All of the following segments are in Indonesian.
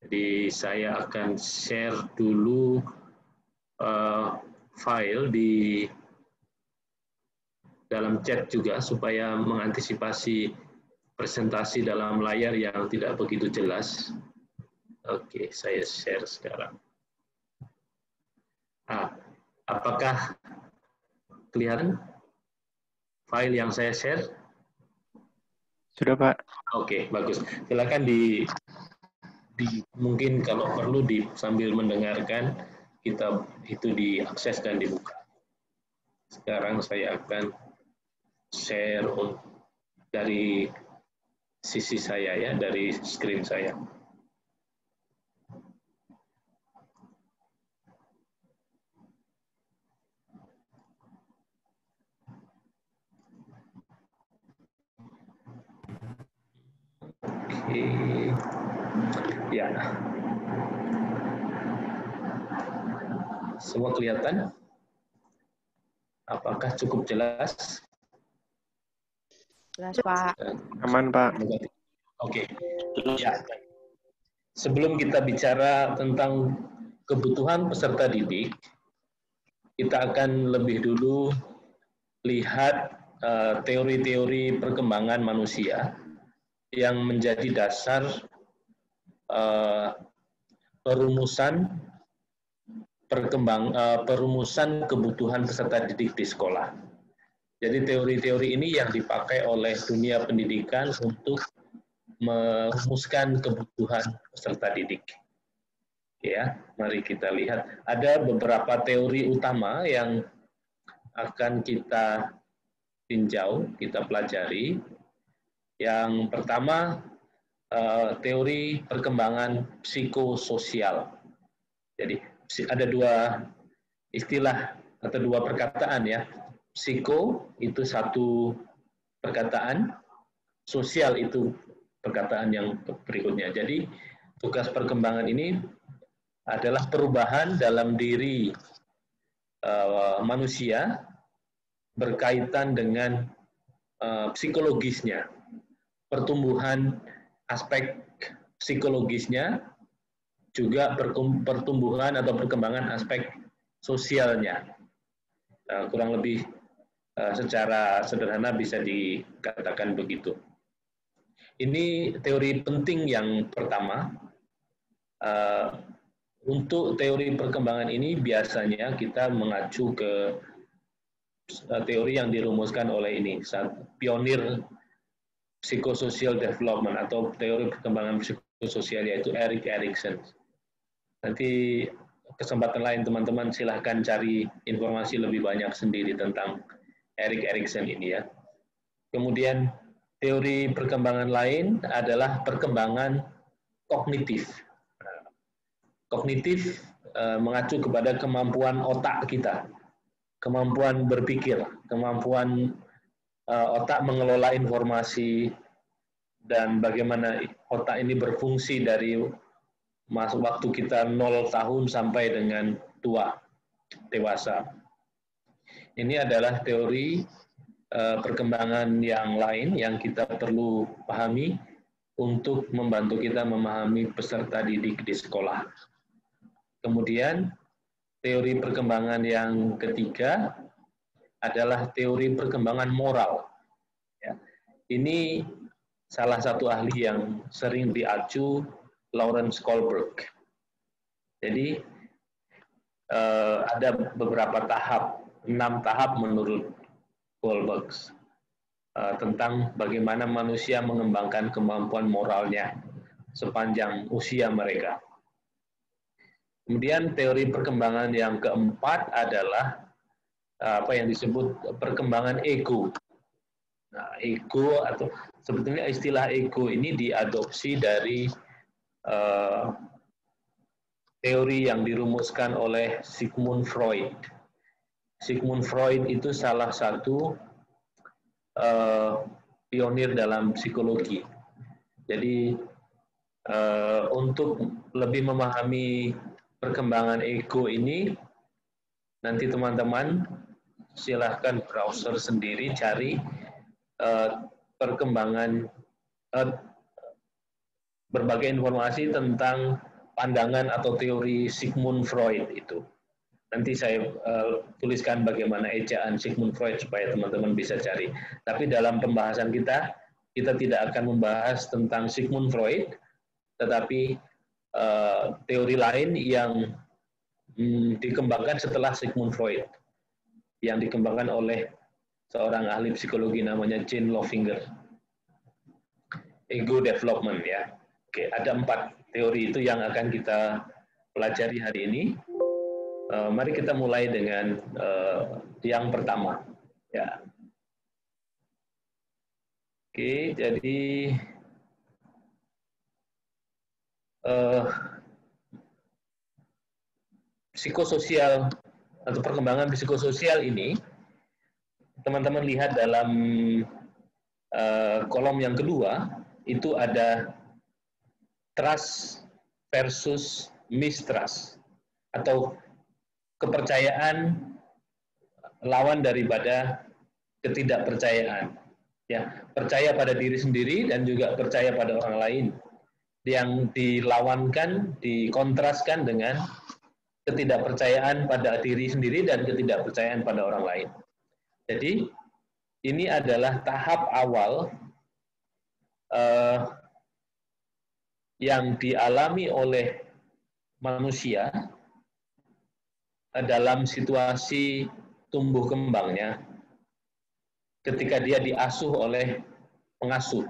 Jadi saya akan share dulu file di dalam chat juga supaya mengantisipasi presentasi dalam layar yang tidak begitu jelas. Oke, saya share sekarang. Apakah kelihatan file yang saya share? Sudah, Pak. Oke, bagus. Silakan mungkin kalau perlu sambil mendengarkan kita itu diakses dan dibuka. Sekarang saya akan share dari sisi saya ya, dari screen saya. Oke. Ya. Semua kelihatan? Apakah cukup jelas? Jelas, Pak. Aman, Pak. Oke. Ya. Sebelum kita bicara tentang kebutuhan peserta didik, kita akan lebih dulu lihat teori-teori perkembangan manusia yang menjadi dasar perumusan kebutuhan peserta didik di sekolah. Jadi teori-teori ini yang dipakai oleh dunia pendidikan untuk merumuskan kebutuhan peserta didik. Ya, mari kita lihat. Ada beberapa teori utama yang akan kita tinjau, kita pelajari. Yang pertama, teori perkembangan psikososial. Jadi ada dua istilah atau dua perkataan ya. Psiko itu satu perkataan, sosial itu perkataan yang berikutnya. Jadi tugas perkembangan ini adalah perubahan dalam diri manusia berkaitan dengan psikologisnya, pertumbuhan aspek psikologisnya, juga pertumbuhan atau perkembangan aspek sosialnya. Kurang lebih secara sederhana bisa dikatakan begitu. Ini teori penting yang pertama. Untuk teori perkembangan ini biasanya kita mengacu ke teori yang dirumuskan oleh ini, pionir psychosocial development atau teori perkembangan psikososial, yaitu Erik Erikson. Nanti kesempatan lain teman-teman silahkan cari informasi lebih banyak sendiri tentang Erik Erikson ini ya. Kemudian teori perkembangan lain adalah perkembangan kognitif. Kognitif mengacu kepada kemampuan otak kita, kemampuan berpikir, kemampuan otak mengelola informasi, dan bagaimana otak ini berfungsi dari waktu kita 0 tahun sampai dengan tua, dewasa. Ini adalah teori perkembangan yang lain yang kita perlu pahami untuk membantu kita memahami peserta didik di sekolah. Kemudian teori perkembangan yang ketiga adalah teori perkembangan moral. Ya. Ini salah satu ahli yang sering diacu, Lawrence Kohlberg. Jadi ada beberapa tahap, 6 tahap menurut Kohlberg tentang bagaimana manusia mengembangkan kemampuan moralnya sepanjang usia mereka. Kemudian teori perkembangan yang keempat adalah apa yang disebut perkembangan ego. Nah, ego atau sebetulnya istilah ego ini diadopsi dari teori yang dirumuskan oleh Sigmund Freud. Sigmund Freud itu salah satu pionir dalam psikologi. Jadi untuk lebih memahami perkembangan ego ini, nanti teman-teman silahkan browser sendiri, cari perkembangan berbagai informasi tentang pandangan atau teori Sigmund Freud itu. Nanti saya tuliskan bagaimana ejaan Sigmund Freud supaya teman-teman bisa cari. Tapi dalam pembahasan kita tidak akan membahas tentang Sigmund Freud, tetapi teori lain yang dikembangkan setelah Sigmund Freud, yang dikembangkan oleh seorang ahli psikologi namanya Jane Loevinger. Ego development, ya. Oke, ada 4 teori itu yang akan kita pelajari hari ini. Mari kita mulai dengan yang pertama. Ya. Oke, jadi psikososial atau perkembangan psikososial ini, teman-teman lihat dalam kolom yang kedua, itu ada trust versus mistrust, atau kepercayaan lawan daripada ketidakpercayaan. Ya, percaya pada diri sendiri dan juga percaya pada orang lain. Yang dilawankan, dikontraskan dengan ketidakpercayaan pada diri sendiri dan ketidakpercayaan pada orang lain. Jadi, ini adalah tahap awal yang dialami oleh manusia dalam situasi tumbuh kembangnya ketika dia diasuh oleh pengasuh.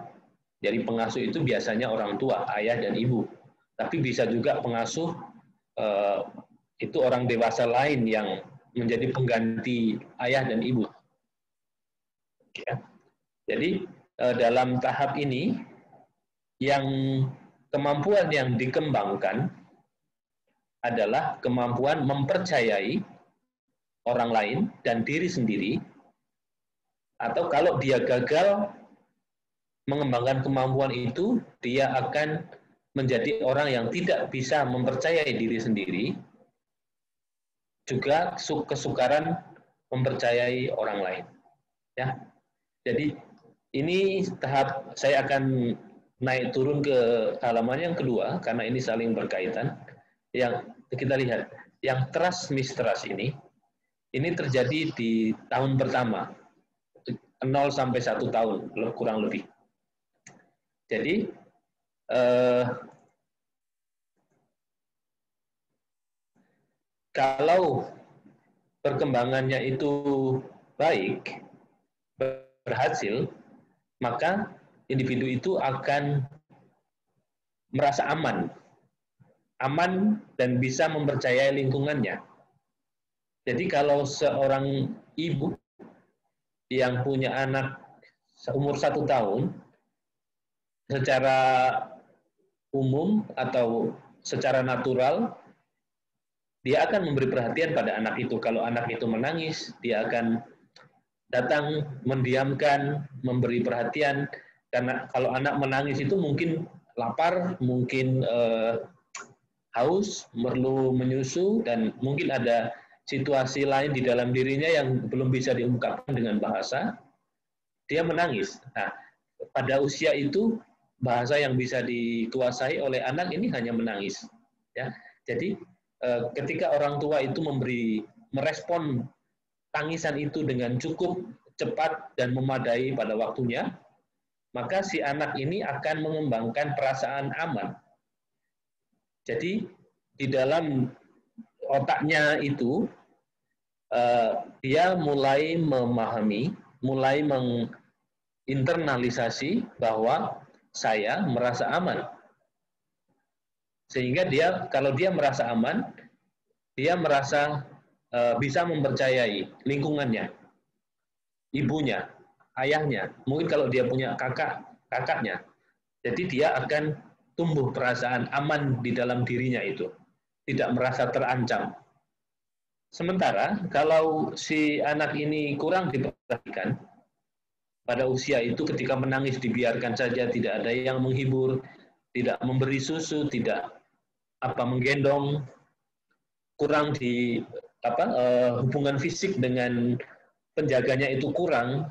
Jadi pengasuh itu biasanya orang tua, ayah dan ibu. Tapi bisa juga pengasuh itu orang dewasa lain yang menjadi pengganti ayah dan ibu. Ya. Jadi dalam tahap ini, yang kemampuan yang dikembangkan adalah kemampuan mempercayai orang lain dan diri sendiri, atau kalau dia gagal mengembangkan kemampuan itu, dia akan menjadi orang yang tidak bisa mempercayai diri sendiri, juga kesukaran mempercayai orang lain. Ya, jadi ini tahap, saya akan naik turun ke halaman yang kedua karena ini saling berkaitan. Yang kita lihat, yang trust mistrust ini terjadi di tahun pertama, 0 sampai 1 tahun kurang lebih. Jadi kalau perkembangannya itu baik, berhasil, maka individu itu akan merasa aman dan bisa mempercayai lingkungannya. Jadi kalau seorang ibu yang punya anak seumur 1 tahun, secara umum atau secara natural, dia akan memberi perhatian pada anak itu. Kalau anak itu menangis, dia akan datang, mendiamkan, memberi perhatian. Karena kalau anak menangis itu mungkin lapar, mungkin haus, perlu menyusu, dan mungkin ada situasi lain di dalam dirinya yang belum bisa diungkapkan dengan bahasa, dia menangis. Nah, pada usia itu, bahasa yang bisa dikuasai oleh anak ini hanya menangis. Ya, jadi ketika orang tua itu merespon tangisan itu dengan cukup cepat dan memadai pada waktunya, maka si anak ini akan mengembangkan perasaan aman. Jadi di dalam otaknya itu dia mulai memahami, mulai menginternalisasi bahwa saya merasa aman. Sehingga kalau dia merasa aman, dia merasa bisa mempercayai lingkungannya, ibunya, ayahnya, mungkin kalau dia punya kakaknya. Jadi dia akan tumbuh perasaan aman di dalam dirinya itu, tidak merasa terancam. Sementara kalau si anak ini kurang diperhatikan, pada usia itu ketika menangis dibiarkan saja, tidak ada yang menghibur, tidak memberi susu, tidak menggendong, kurang hubungan fisik dengan penjaganya itu kurang,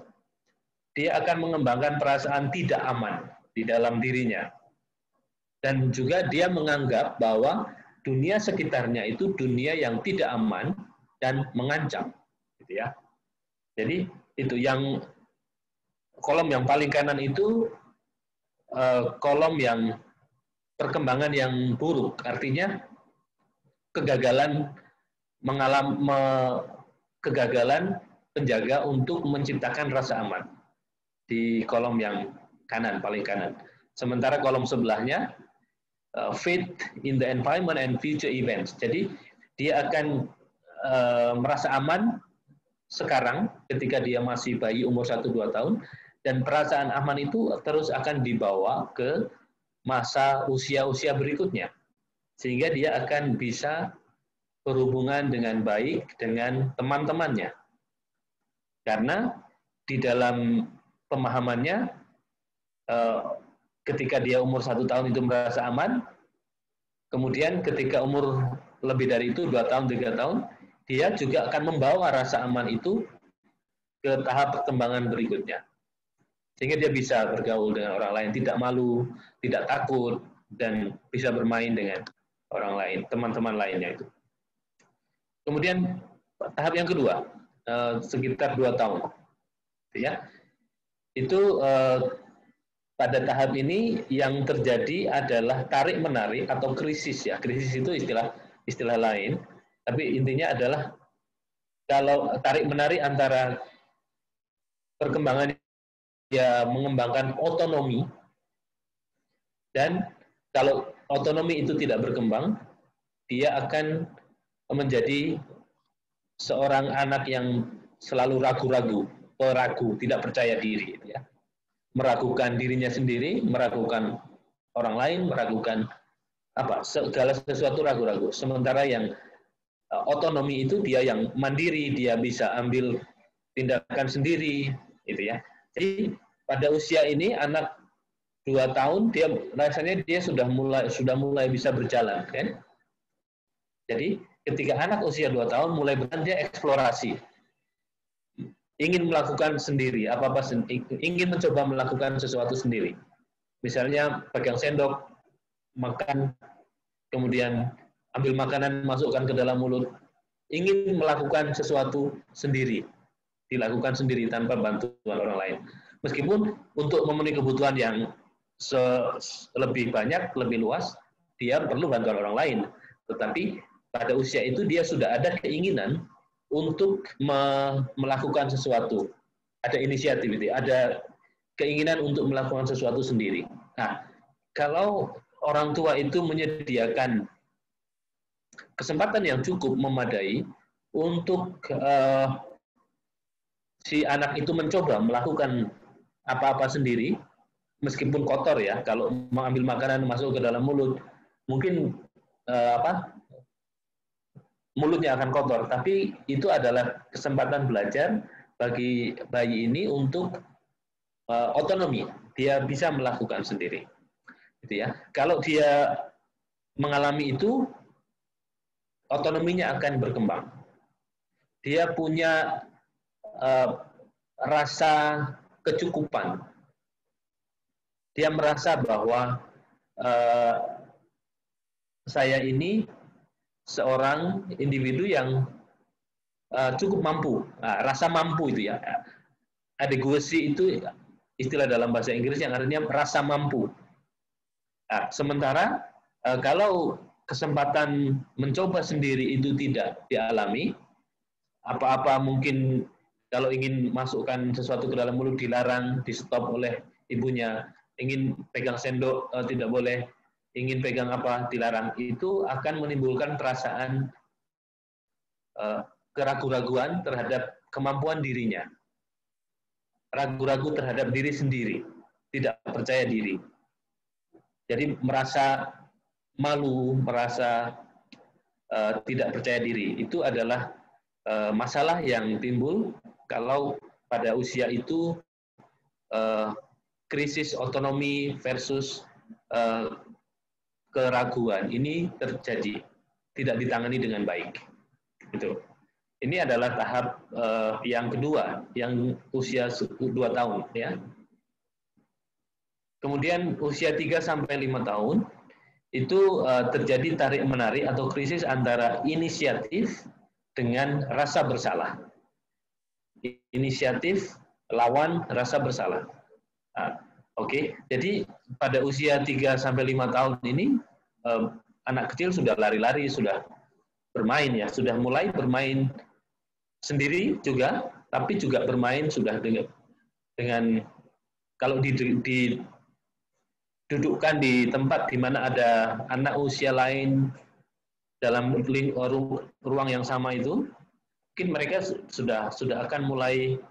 dia akan mengembangkan perasaan tidak aman di dalam dirinya. Dan juga dia menganggap bahwa dunia sekitarnya itu dunia yang tidak aman dan mengancam, gitu ya. Jadi itu yang kolom yang paling kanan itu kolom yang perkembangan yang buruk, artinya kegagalan kegagalan penjaga untuk menciptakan rasa aman di kolom yang kanan, paling kanan. Sementara kolom sebelahnya faith in the environment and future events. Jadi dia akan merasa aman sekarang ketika dia masih bayi umur 1-2 tahun, dan perasaan aman itu terus akan dibawa ke masa usia-usia berikutnya. Sehingga dia akan bisa berhubungan dengan baik dengan teman-temannya. Karena di dalam pemahamannya, ketika dia umur 1 tahun itu merasa aman, kemudian ketika umur lebih dari itu, 2 tahun, 3 tahun, dia juga akan membawa rasa aman itu ke tahap perkembangan berikutnya. Sehingga dia bisa bergaul dengan orang lain, tidak malu, tidak takut, dan bisa bermain dengan orang lain, teman-teman lainnya itu. Kemudian tahap yang kedua, sekitar 2 tahun. Ya. Itu pada tahap ini yang terjadi adalah tarik-menarik atau krisis ya. Krisis itu istilah lain, tapi intinya adalah kalau tarik-menarik antara perkembangan dia mengembangkan otonomi, dan kalau otonomi itu tidak berkembang, dia akan menjadi seorang anak yang selalu ragu-ragu, peragu, tidak percaya diri, ya. Meragukan dirinya sendiri, meragukan orang lain, meragukan segala sesuatu ragu-ragu. Sementara yang otonomi itu dia yang mandiri, dia bisa ambil tindakan sendiri, gitu ya. Jadi pada usia ini anak 2 tahun dia rasanya dia sudah mulai bisa berjalan, kan? Jadi ketika anak usia 2 tahun mulai berjalan, dia eksplorasi, ingin melakukan sendiri apa-apa, ingin mencoba melakukan sesuatu sendiri. Misalnya pegang sendok, makan, kemudian ambil makanan masukkan ke dalam mulut, ingin melakukan sesuatu sendiri, dilakukan sendiri tanpa bantuan orang lain. Meskipun untuk memenuhi kebutuhan yang lebih banyak, lebih luas, dia perlu bantuan orang lain. Tetapi pada usia itu dia sudah ada keinginan untuk melakukan sesuatu. Ada inisiatif, ada keinginan untuk melakukan sesuatu sendiri. Nah, kalau orang tua itu menyediakan kesempatan yang cukup memadai untuk si anak itu mencoba melakukan apa-apa sendiri, meskipun kotor ya, kalau mengambil makanan masuk ke dalam mulut, mungkin mulutnya akan kotor, tapi itu adalah kesempatan belajar bagi bayi ini untuk otonomi, dia bisa melakukan sendiri, gitu ya. Kalau dia mengalami itu, otonominya akan berkembang. Dia punya rasa kecukupan. Dia merasa bahwa saya ini seorang individu yang cukup mampu. Nah, rasa mampu itu ya. Adequacy itu istilah dalam bahasa Inggris yang artinya rasa mampu. Nah, sementara kalau kesempatan mencoba sendiri itu tidak dialami, apa-apa mungkin kalau ingin masukkan sesuatu ke dalam mulut dilarang, di stop oleh ibunya, ingin pegang sendok tidak boleh, ingin pegang apa dilarang, itu akan menimbulkan perasaan keraguan-raguan terhadap kemampuan dirinya, ragu-ragu terhadap diri sendiri, tidak percaya diri. Jadi merasa malu, merasa tidak percaya diri. Itu adalah masalah yang timbul kalau pada usia itu krisis otonomi versus keraguan ini terjadi, tidak ditangani dengan baik. Itu. Ini adalah tahap yang kedua, yang usia 2 tahun, ya. Kemudian usia 3 sampai 5 tahun itu terjadi tarik-menarik atau krisis antara inisiatif dengan rasa bersalah. Inisiatif lawan rasa bersalah. Nah, Oke, jadi pada usia 3-5 tahun ini anak kecil sudah lari-lari, sudah bermain ya, sudah mulai bermain sendiri juga, tapi juga bermain sudah dengan kalau didudukkan di tempat di mana ada anak usia lain dalam ruang yang sama itu, mungkin mereka sudah akan mulai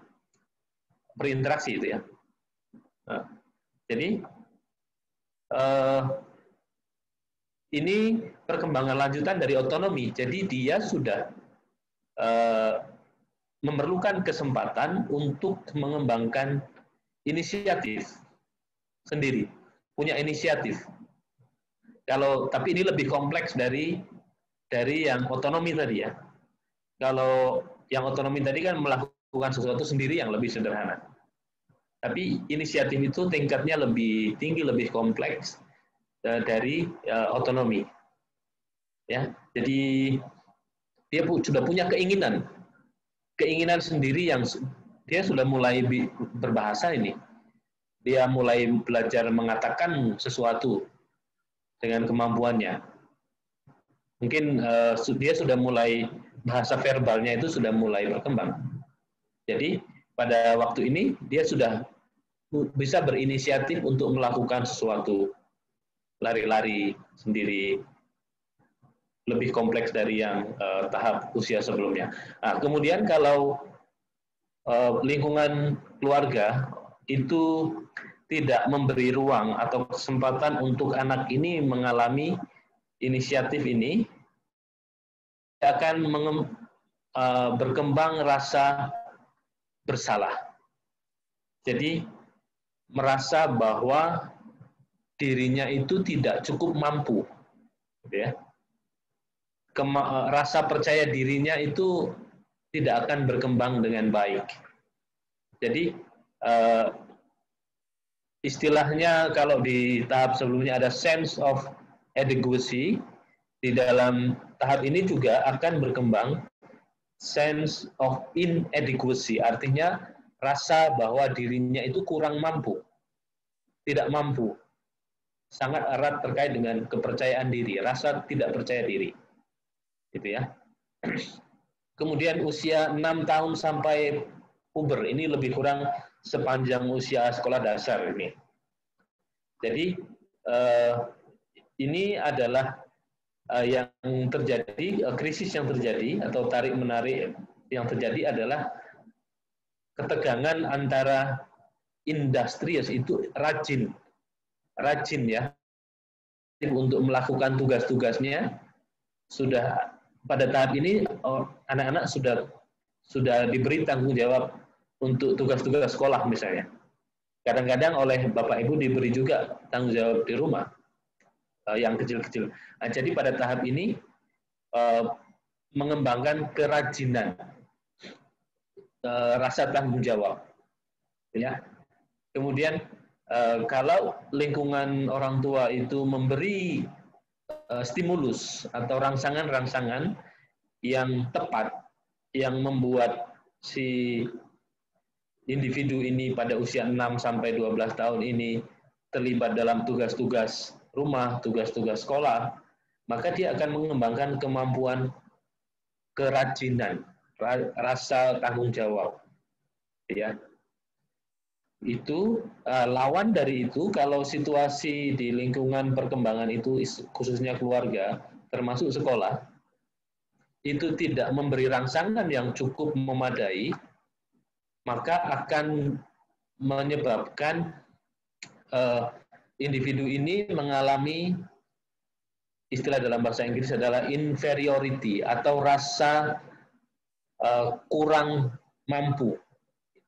berinteraksi itu ya. Nah, jadi ini perkembangan lanjutan dari otonomi. Jadi dia sudah memerlukan kesempatan untuk mengembangkan inisiatif sendiri, punya inisiatif. Tapi ini lebih kompleks dari yang otonomi tadi ya. Kalau yang otonomi tadi kan melakukan sesuatu sendiri yang lebih sederhana. Tapi inisiatif itu tingkatnya lebih tinggi, lebih kompleks dari otonomi. Ya, jadi dia sudah punya keinginan sendiri yang dia sudah mulai berbahasa ini. Dia mulai belajar mengatakan sesuatu dengan kemampuannya. Mungkin dia sudah mulai bahasa verbalnya itu sudah mulai berkembang. Jadi pada waktu ini dia sudah bisa berinisiatif untuk melakukan sesuatu, lari-lari sendiri, lebih kompleks dari yang tahap usia sebelumnya. Nah, kemudian kalau lingkungan keluarga itu tidak memberi ruang atau kesempatan untuk anak ini mengalami inisiatif ini, akan berkembang rasa bersalah. Jadi merasa bahwa dirinya itu tidak cukup mampu, gitu ya. Rasa percaya dirinya itu tidak akan berkembang dengan baik. Jadi istilahnya kalau di tahap sebelumnya ada sense of adequacy, di dalam tahap ini juga akan berkembang sense of inadequacy, artinya rasa bahwa dirinya itu kurang mampu, tidak mampu, sangat erat terkait dengan kepercayaan diri, rasa tidak percaya diri, gitu ya. Kemudian usia 6 tahun sampai puber, ini lebih kurang sepanjang usia sekolah dasar ini. Jadi ini adalah yang terjadi, krisis yang terjadi atau tarik-menarik yang terjadi adalah ketegangan antara industrius, itu rajin ya, untuk melakukan tugas-tugasnya. Sudah pada tahap ini anak-anak sudah diberi tanggung jawab untuk tugas-tugas sekolah misalnya. Kadang-kadang oleh Bapak Ibu diberi juga tanggung jawab di rumah yang kecil-kecil. Nah, jadi pada tahap ini mengembangkan kerajinan, rasa tanggung jawab, ya. Kemudian kalau lingkungan orang tua itu memberi stimulus atau rangsangan-rangsangan yang tepat, yang membuat si individu ini pada usia 6 sampai 12 tahun ini terlibat dalam tugas-tugas rumah, tugas-tugas sekolah, maka dia akan mengembangkan kemampuan kerajinan, rasa tanggung jawab. Ya. Itu lawan dari itu, kalau situasi di lingkungan perkembangan itu khususnya keluarga, termasuk sekolah, itu tidak memberi rangsangan yang cukup memadai, maka akan menyebabkan individu ini mengalami, istilah dalam bahasa Inggris adalah inferiority atau rasa kurang mampu.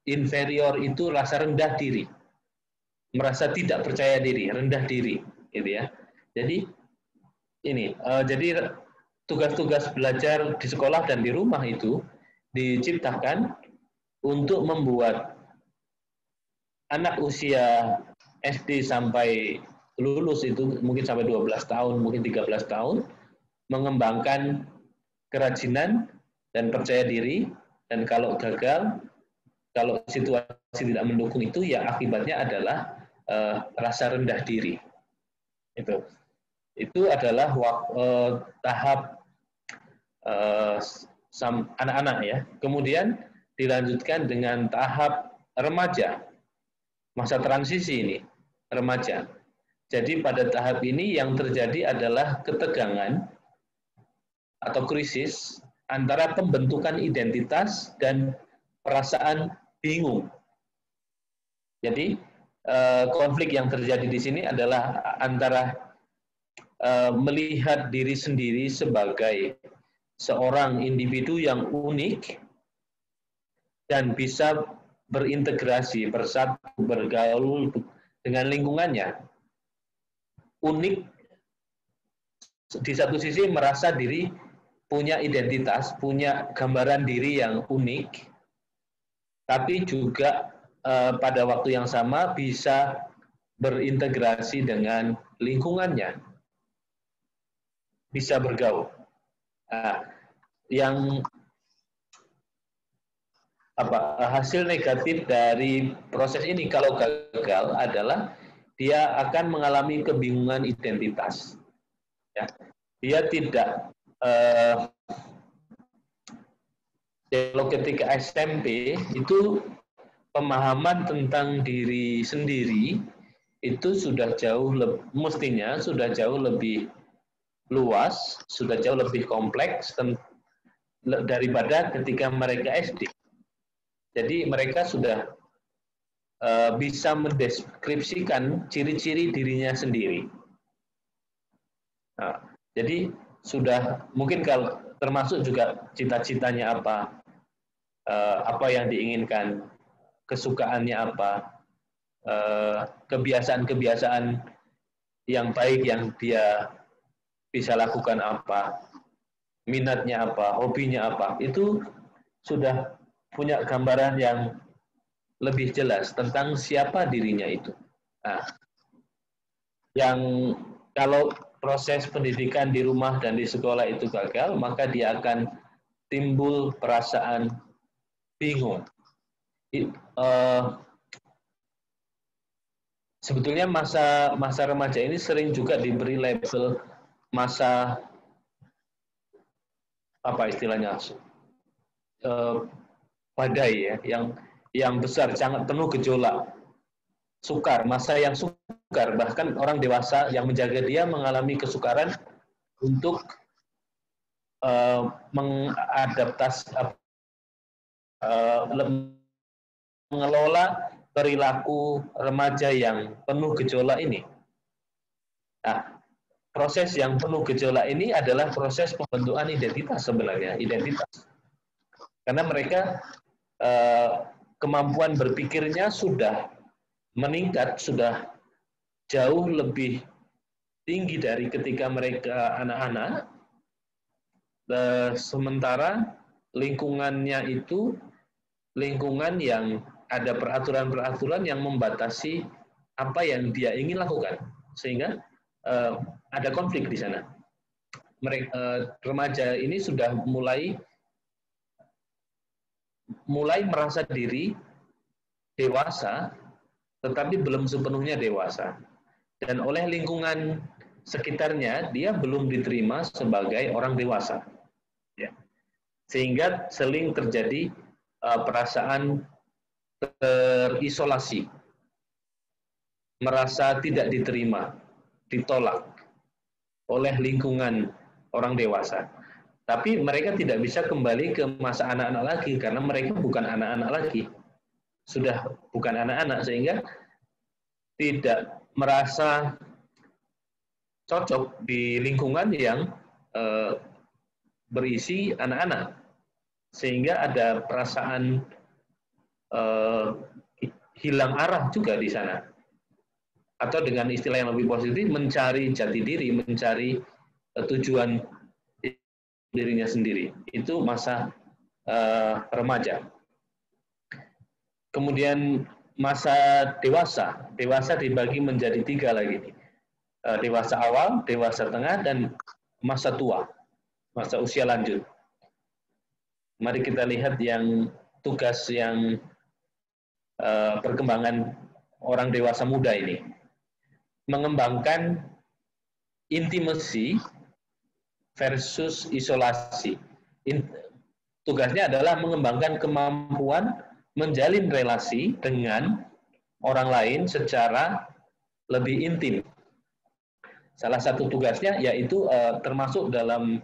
Inferior itu rasa rendah diri, merasa tidak percaya diri, rendah diri, gitu ya. Jadi ini, jadi tugas-tugas belajar di sekolah dan di rumah itu diciptakan untuk membuat anak usia SD sampai lulus itu mungkin sampai 12 tahun, mungkin 13 tahun, mengembangkan kerajinan dan percaya diri, dan kalau gagal, kalau situasi tidak mendukung itu, ya akibatnya adalah rasa rendah diri. Itu adalah tahap anak-anak ya. Kemudian dilanjutkan dengan tahap remaja, masa transisi ini, remaja. Jadi pada tahap ini yang terjadi adalah ketegangan atau krisis antara pembentukan identitas dan perasaan bingung. Jadi konflik yang terjadi di sini adalah antara melihat diri sendiri sebagai seorang individu yang unik dan bisa berintegrasi, bersatu, bergaul dengan lingkungannya. Unik, di satu sisi merasa diri punya identitas, punya gambaran diri yang unik, tapi juga pada waktu yang sama bisa berintegrasi dengan lingkungannya, bisa bergaul. Nah, yang hasil negatif dari proses ini kalau gagal adalah dia akan mengalami kebingungan identitas. Ya. Dia tidak kalau ketika SMP itu pemahaman tentang diri sendiri itu sudah mestinya sudah jauh lebih luas, sudah jauh lebih kompleks daripada ketika mereka SD. Jadi mereka sudah bisa mendeskripsikan ciri-ciri dirinya sendiri. Nah, jadi sudah mungkin kalau termasuk juga cita-citanya apa yang diinginkan, kesukaannya apa, kebiasaan-kebiasaan yang baik yang dia bisa lakukan apa, minatnya apa, hobinya apa, itu sudah punya gambaran yang lebih jelas tentang siapa dirinya itu. Nah, yang kalau proses pendidikan di rumah dan di sekolah itu gagal, maka dia akan timbul perasaan bingung. Sebetulnya masa remaja ini sering juga diberi label masa apa istilahnya badai ya, yang besar, sangat penuh gejolak, sukar, masa yang sukar, bahkan orang dewasa yang menjaga dia mengalami kesukaran untuk mengadaptasi, mengelola perilaku remaja yang penuh gejolak ini. Nah, proses yang penuh gejolak ini adalah proses pembentukan identitas sebenarnya, identitas. Karena mereka kemampuan berpikirnya sudah meningkat, sudah jauh lebih tinggi dari ketika mereka anak-anak, sementara lingkungannya itu lingkungan yang ada peraturan-peraturan yang membatasi apa yang dia ingin lakukan, sehingga ada konflik di sana. Remaja ini sudah mulai merasa diri dewasa, tetapi belum sepenuhnya dewasa. Dan oleh lingkungan sekitarnya, dia belum diterima sebagai orang dewasa. Ya. Sehingga sering terjadi perasaan terisolasi, merasa tidak diterima, ditolak oleh lingkungan orang dewasa. Tapi mereka tidak bisa kembali ke masa anak-anak lagi, karena mereka bukan anak-anak lagi. Sudah bukan anak-anak, sehingga tidak merasa cocok di lingkungan yang berisi anak-anak. Sehingga ada perasaan hilang arah juga di sana. Atau dengan istilah yang lebih positif, mencari jati diri, mencari tujuan dirinya sendiri. Itu masa remaja. Kemudian masa dewasa. Dewasa dibagi menjadi 3 lagi. dewasa awal, dewasa tengah, dan masa tua, masa usia lanjut. Mari kita lihat yang tugas yang perkembangan orang dewasa muda ini. Mengembangkan intimacy versus isolasi. Tugasnya adalah mengembangkan kemampuan menjalin relasi dengan orang lain secara lebih intim. Salah satu tugasnya yaitu termasuk dalam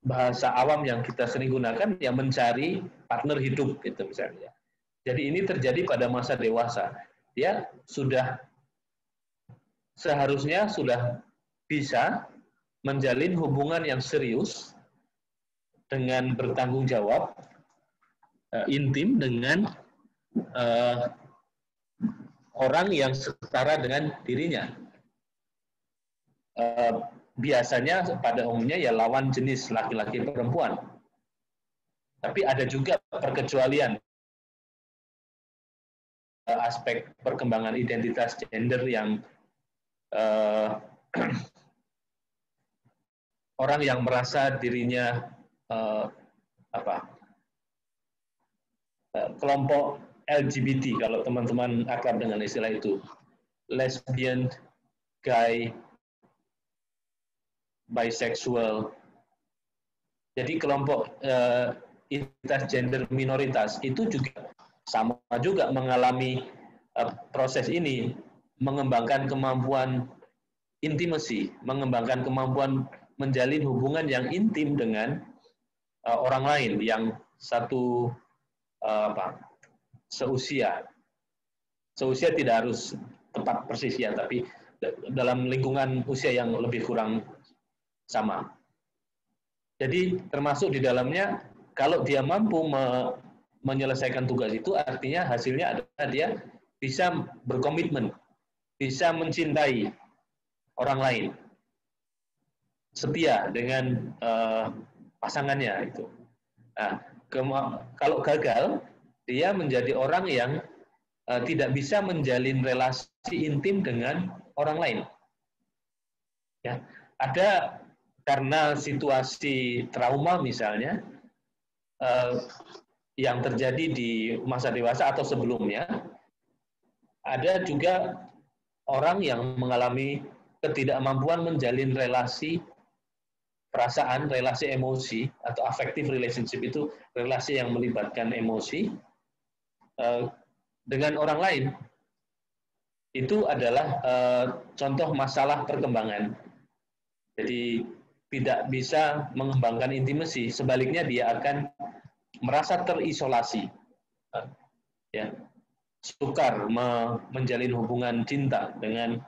bahasa awam yang kita sering gunakan, yang mencari partner hidup gitu misalnya. Jadi ini terjadi pada masa dewasa. Dia seharusnya sudah bisa menjalin hubungan yang serius dengan bertanggung jawab, intim dengan orang yang setara dengan dirinya. Biasanya pada umumnya ya lawan jenis laki-laki perempuan. Tapi ada juga perkecualian. Aspek perkembangan identitas gender yang orang yang merasa dirinya kelompok LGBT, kalau teman-teman akrab dengan istilah itu, lesbian, gay, bisexual. Jadi kelompok identitas gender minoritas itu juga sama juga mengalami proses ini, mengembangkan kemampuan intimasi, mengembangkan kemampuan menjalin hubungan yang intim dengan orang lain yang satu seusia. Seusia tidak harus tepat persis ya, tapi dalam lingkungan usia yang lebih kurang sama. Jadi termasuk di dalamnya, kalau dia mampu menyelesaikan tugas itu, artinya hasilnya adalah dia bisa berkomitmen, bisa mencintai orang lain, setia dengan pasangannya itu. Nah, kalau gagal, dia menjadi orang yang tidak bisa menjalin relasi intim dengan orang lain. Ya, ada karena situasi trauma misalnya yang terjadi di masa dewasa atau sebelumnya, ada juga orang yang mengalami ketidakmampuan menjalin relasi perasaan, relasi emosi, atau affective relationship itu relasi yang melibatkan emosi dengan orang lain. Itu adalah contoh masalah perkembangan. Jadi tidak bisa mengembangkan intimasi, sebaliknya dia akan merasa terisolasi, ya, sukar menjalin hubungan cinta dengan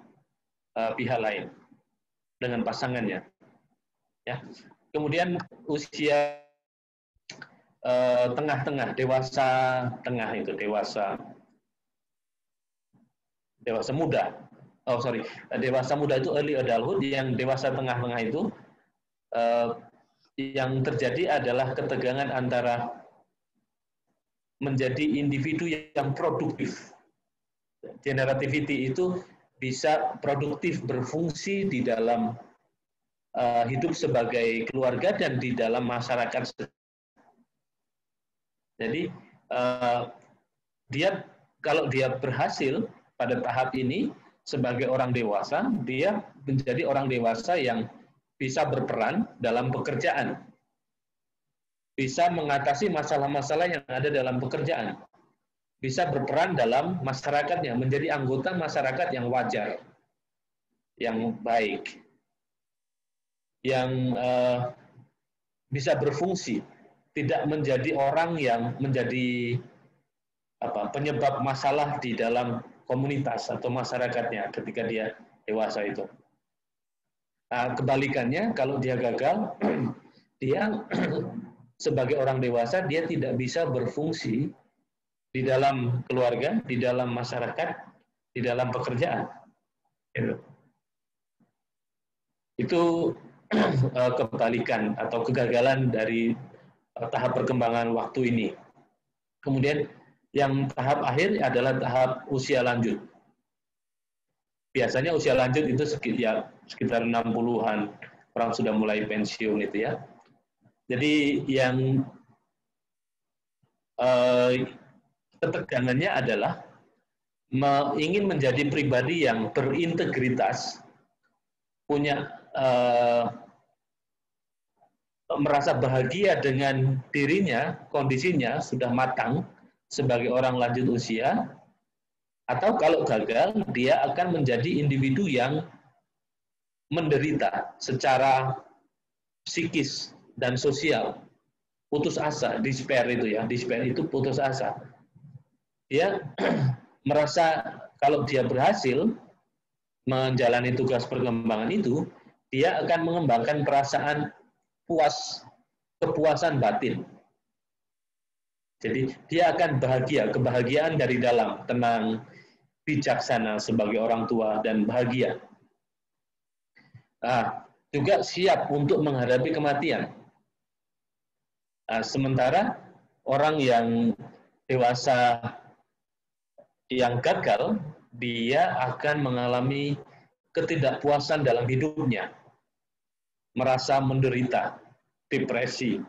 pihak lain, dengan pasangannya. Ya. Kemudian usia tengah-tengah, dewasa tengah itu, dewasa muda. Dewasa muda itu early adulthood, yang dewasa tengah-tengah itu yang terjadi adalah ketegangan antara menjadi individu yang produktif. Generativity itu bisa produktif, berfungsi di dalam hidup sebagai keluarga dan di dalam masyarakat. Jadi kalau dia berhasil pada tahap ini sebagai orang dewasa, dia menjadi orang dewasa yang bisa berperan dalam pekerjaan, bisa mengatasi masalah-masalah yang ada dalam pekerjaan, bisa berperan dalam masyarakatnya, menjadi anggota masyarakat yang wajar, yang baik, yang bisa berfungsi, tidak menjadi orang yang menjadi penyebab masalah di dalam komunitas atau masyarakatnya ketika dia dewasa itu. Nah, kebalikannya, kalau dia gagal, dia sebagai orang dewasa, dia tidak bisa berfungsi di dalam keluarga, di dalam masyarakat, di dalam pekerjaan. Itu kebalikan atau kegagalan dari tahap perkembangan waktu ini. Kemudian yang tahap akhir adalah tahap usia lanjut. biasanya usia lanjut itu sekitar 60-an, orang sudah mulai pensiun itu ya. Jadi yang ketegangannya adalah ingin menjadi pribadi yang berintegritas, punya merasa bahagia dengan dirinya, kondisinya sudah matang sebagai orang lanjut usia, atau kalau gagal, dia akan menjadi individu yang menderita secara psikis dan sosial, putus asa, despair itu ya, despair itu putus asa. Dia merasa kalau dia berhasil menjalani tugas perkembangan itu, dia akan mengembangkan perasaan puas, kepuasan batin. Jadi dia akan bahagia, kebahagiaan dari dalam, tenang, bijaksana sebagai orang tua, dan bahagia. Juga siap untuk menghadapi kematian. Sementara orang yang dewasa yang gagal, dia akan mengalami ketidakpuasan dalam hidupnya, merasa menderita, depresi,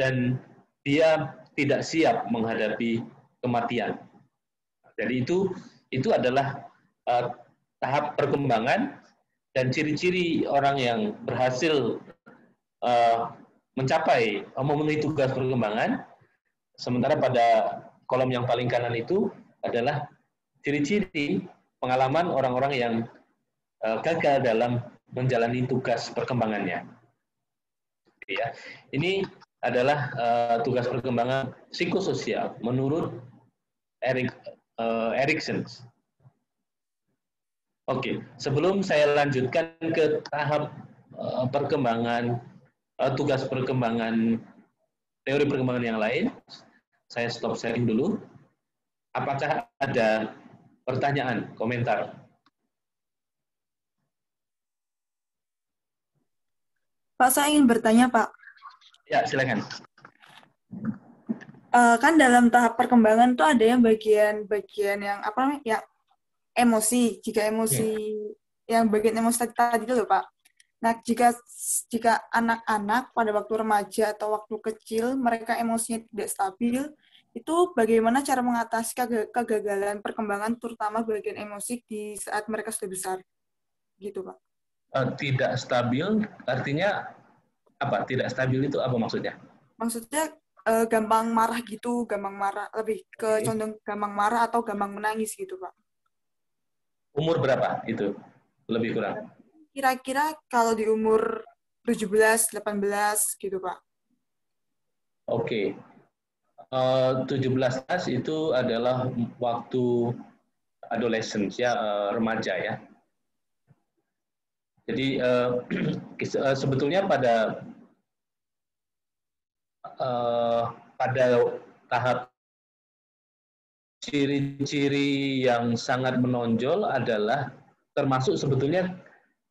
dan dia tidak siap menghadapi kematian. Jadi itu adalah tahap perkembangan dan ciri-ciri orang yang berhasil memenuhi tugas perkembangan. Sementara pada kolom yang paling kanan itu adalah ciri-ciri pengalaman orang-orang yang gagal dalam menjalani tugas perkembangannya. Ya, ini adalah tugas perkembangan psikososial menurut Erikson. Oke, sebelum saya lanjutkan ke tahap perkembangan tugas perkembangan teori perkembangan yang lain, saya stop sharing dulu. Apakah ada pertanyaan, komentar? Pak, saya ingin bertanya, Pak. Ya, silakan. Kan dalam tahap perkembangan tuh ada yang bagian yang apa namanya, ya emosi. Jika emosi yang bagian emosi tadi itu loh, Pak. Nah, jika anak-anak pada waktu remaja atau waktu kecil mereka emosinya tidak stabil, itu bagaimana cara mengatasi kegagalan perkembangan terutama bagian emosi di saat mereka sudah besar, gitu, Pak? Tidak stabil artinya apa? Tidak stabil itu apa maksudnya? Maksudnya gampang marah gitu, gampang marah, lebih ke condong gampang marah atau gampang menangis gitu, Pak. Umur berapa itu? Lebih kurang? Kira-kira kalau di umur 17, 18 gitu, Pak. Oke. 17 itu adalah waktu adolescence ya, remaja ya. Jadi sebetulnya pada tahap ciri-ciri yang sangat menonjol adalah termasuk sebetulnya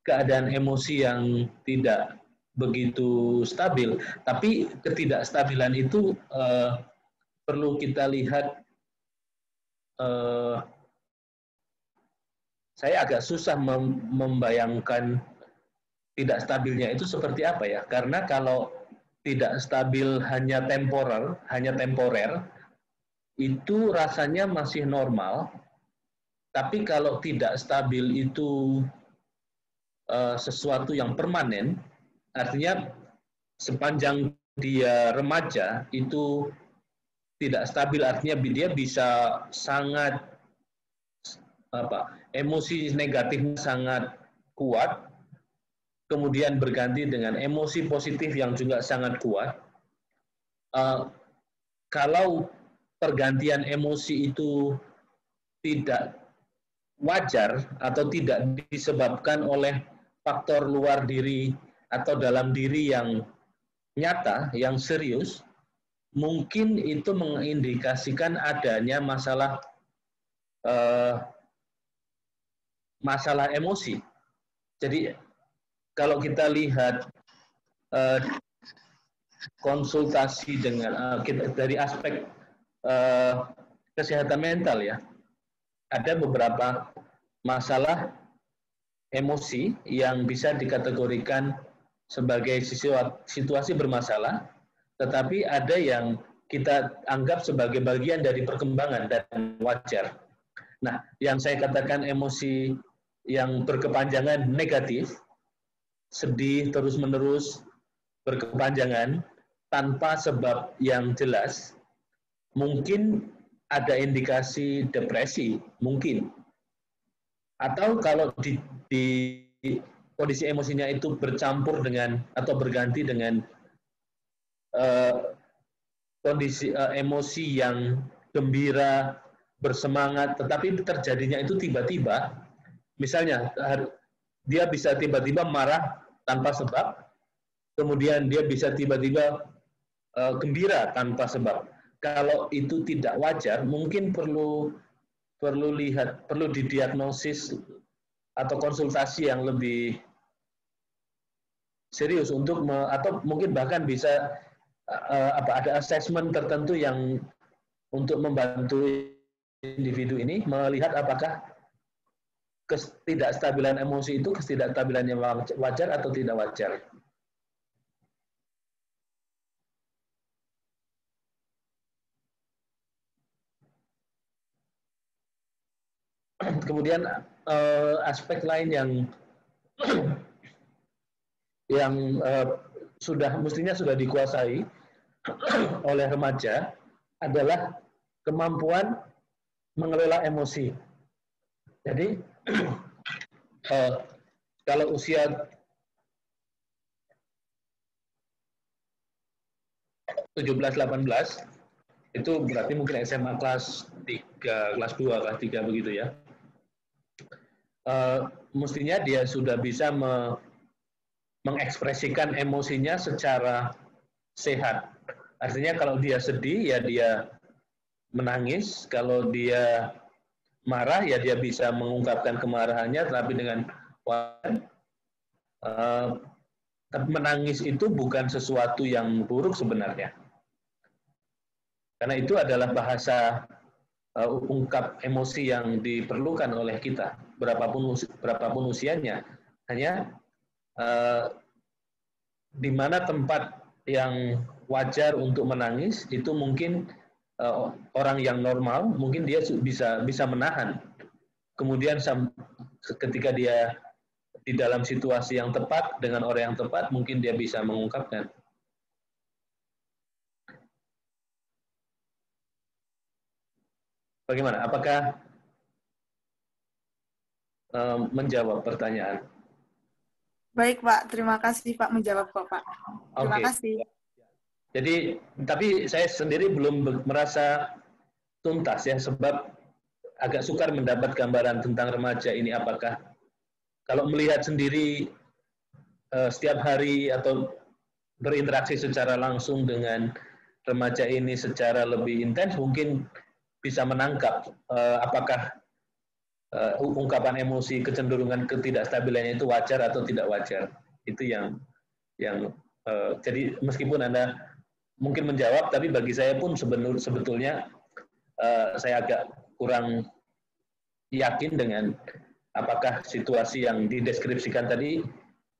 keadaan emosi yang tidak begitu stabil, tapi ketidakstabilan itu perlu kita lihat. Saya agak susah membayangkan tidak stabilnya itu seperti apa ya, karena kalau tidak stabil hanya temporer, itu rasanya masih normal, tapi kalau tidak stabil itu sesuatu yang permanen, artinya sepanjang dia remaja itu tidak stabil, artinya dia bisa sangat emosi negatifnya sangat kuat, kemudian berganti dengan emosi positif yang juga sangat kuat. Kalau pergantian emosi itu tidak wajar atau tidak disebabkan oleh faktor luar diri atau dalam diri yang nyata, yang serius, mungkin itu mengindikasikan adanya masalah emosi. Jadi kalau kita lihat konsultasi dengan dari aspek kesehatan mental ya, ada beberapa masalah emosi yang bisa dikategorikan sebagai situasi bermasalah, tetapi ada yang kita anggap sebagai bagian dari perkembangan dan wajar. Nah, yang saya katakan emosi yang berkepanjangan negatif, sedih terus-menerus, berkepanjangan, tanpa sebab yang jelas, mungkin ada indikasi depresi, mungkin. Atau kalau di kondisi emosinya itu bercampur dengan atau berganti dengan kondisi emosi yang gembira, bersemangat, tetapi terjadinya itu tiba-tiba, misalnya dia bisa tiba-tiba marah tanpa sebab, kemudian dia bisa tiba-tiba gembira tanpa sebab. Kalau itu tidak wajar, mungkin perlu didiagnosis atau konsultasi yang lebih serius untuk atau mungkin bahkan bisa ada assessment tertentu yang untuk membantu individu ini melihat apakah ketidakstabilan emosi itu ketidakstabilan yang wajar atau tidak wajar. Kemudian aspek lain yang mestinya sudah dikuasai oleh remaja adalah kemampuan mengelola emosi. Jadi kalau usia 17-18 itu berarti mungkin SMA kelas 3, kelas 2, kelas 3 begitu ya. Mestinya dia sudah bisa mengekspresikan emosinya secara sehat. Artinya kalau dia sedih, ya dia menangis. Kalau dia marah, ya dia bisa mengungkapkan kemarahannya, tapi dengan wajar. Tapi menangis itu bukan sesuatu yang buruk sebenarnya. Karena itu adalah bahasa ungkap emosi yang diperlukan oleh kita, berapapun usianya. Hanya di mana tempat yang wajar untuk menangis itu mungkin orang yang normal mungkin dia bisa menahan. Kemudian ketika dia di dalam situasi yang tepat dengan orang yang tepat mungkin dia bisa mengungkapkan. Bagaimana? Apakah menjawab pertanyaan? Baik, Pak. Terima kasih, Pak. Menjawab kok, Pak. Terima kasih. Jadi, tapi saya sendiri belum merasa tuntas ya, sebab agak sukar mendapat gambaran tentang remaja ini. Apakah kalau melihat sendiri setiap hari atau berinteraksi secara langsung dengan remaja ini secara lebih intens, mungkin bisa menangkap apakah ungkapan emosi kecenderungan ketidakstabilannya itu wajar atau tidak wajar. Itu yang jadi meskipun Anda mungkin menjawab, tapi bagi saya pun sebetulnya saya agak kurang yakin dengan apakah situasi yang dideskripsikan tadi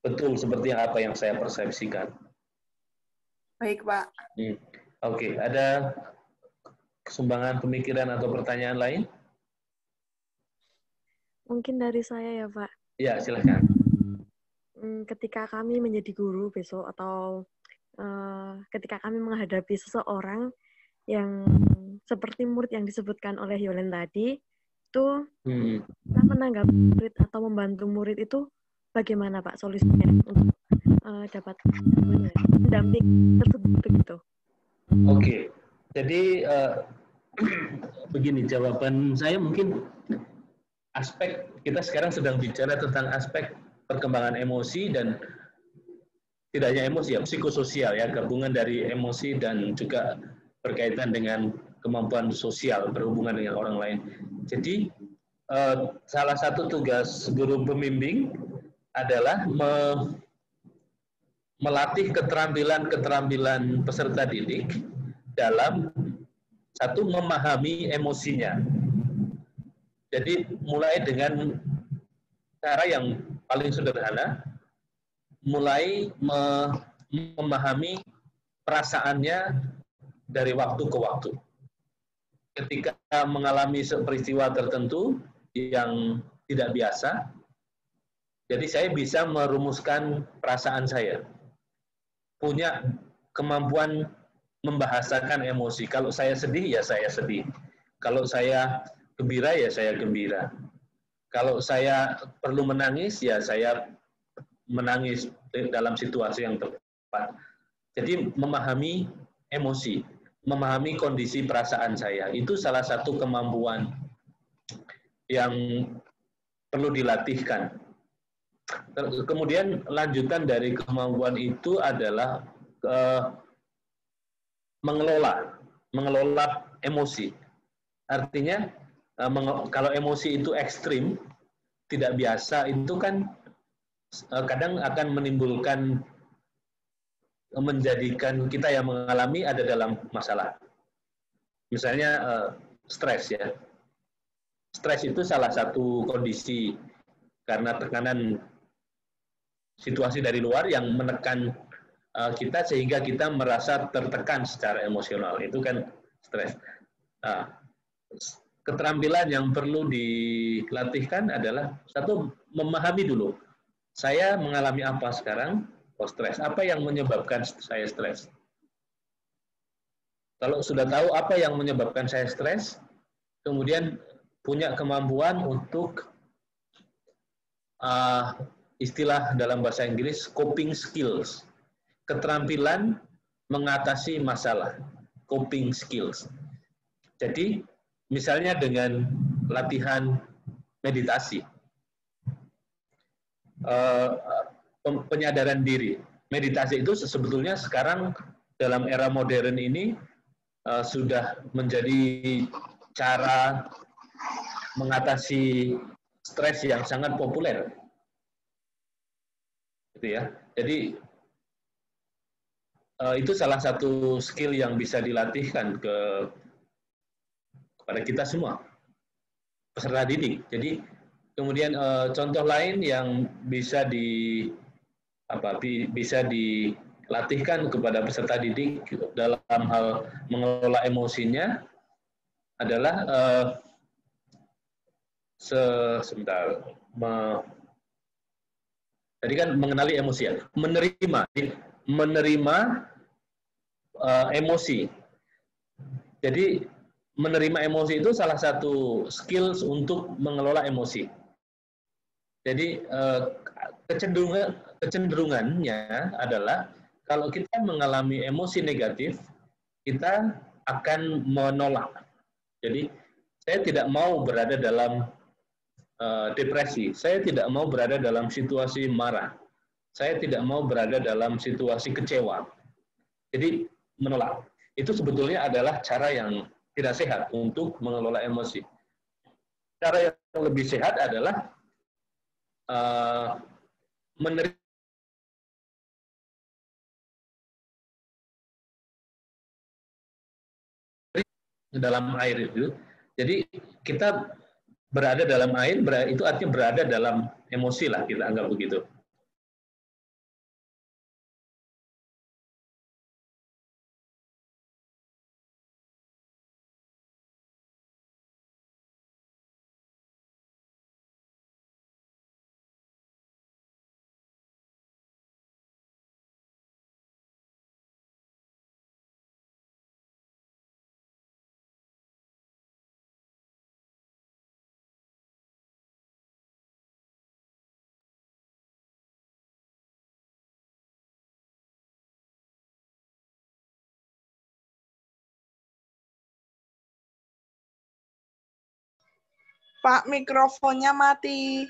betul seperti apa yang saya persepsikan. Baik, Pak. Oke, ada sumbangan pemikiran atau pertanyaan lain? Mungkin dari saya ya, Pak. Ya, silakan. Ketika kami menjadi guru besok atau ketika kami menghadapi seseorang yang seperti murid yang disebutkan oleh Yolen tadi, itu kita menanggapi murid atau membantu murid itu bagaimana, Pak, solusinya untuk dapat mendampingi tersebut begitu? Oke, jadi begini jawaban saya mungkin aspek kita sekarang sedang bicara tentang aspek perkembangan emosi dan tidak hanya emosi ya, psikososial ya, gabungan dari emosi dan juga berkaitan dengan kemampuan sosial berhubungan dengan orang lain. Jadi salah satu tugas guru pembimbing adalah melatih keterampilan peserta didik dalam satu memahami emosinya. Jadi mulai dengan cara yang paling sederhana, mulai memahami perasaannya dari waktu ke waktu. Ketika mengalami peristiwa tertentu yang tidak biasa, jadi saya bisa merumuskan perasaan saya. Punya kemampuan membahasakan emosi. Kalau saya sedih, ya saya sedih. Kalau saya gembira, ya saya gembira. Kalau saya perlu menangis, ya saya menangis dalam situasi yang tepat. Jadi memahami emosi, memahami kondisi perasaan saya, itu salah satu kemampuan yang perlu dilatihkan. Kemudian lanjutan dari kemampuan itu adalah mengelola emosi. Artinya kalau emosi itu ekstrim, tidak biasa, itu kan kadang akan menimbulkan, menjadikan kita yang mengalami ada dalam masalah. Misalnya stres ya. Stres itu salah satu kondisi karena tekanan situasi dari luar yang menekan kita sehingga kita merasa tertekan secara emosional. Itu kan stres. Nah, keterampilan yang perlu dilatihkan adalah satu, memahami dulu. Saya mengalami apa sekarang? Oh, stres. Apa yang menyebabkan saya stres? Kalau sudah tahu apa yang menyebabkan saya stres, kemudian punya kemampuan untuk istilah dalam bahasa Inggris coping skills, keterampilan mengatasi masalah, coping skills. Jadi misalnya dengan latihan meditasi, penyadaran diri. Meditasi itu sebetulnya sekarang dalam era modern ini sudah menjadi cara mengatasi stres yang sangat populer. Gitu ya. Jadi itu salah satu skill yang bisa dilatihkan kepada kita semua, peserta didik. Jadi kemudian contoh lain yang bisa dilatihkan kepada peserta didik dalam hal mengelola emosinya adalah tadi kan mengenali emosi ya, menerima emosi. Jadi menerima emosi itu salah satu skills untuk mengelola emosi. Jadi kecenderungannya adalah kalau kita mengalami emosi negatif, kita akan menolak. Jadi saya tidak mau berada dalam depresi, saya tidak mau berada dalam situasi marah, saya tidak mau berada dalam situasi kecewa. Jadi menolak. Itu sebetulnya adalah cara yang tidak sehat untuk mengelola emosi. Cara yang lebih sehat adalah menerima dalam air itu. Jadi kita berada dalam air, itu artinya berada dalam emosi lah, kita anggap begitu. Pak, mikrofonnya mati.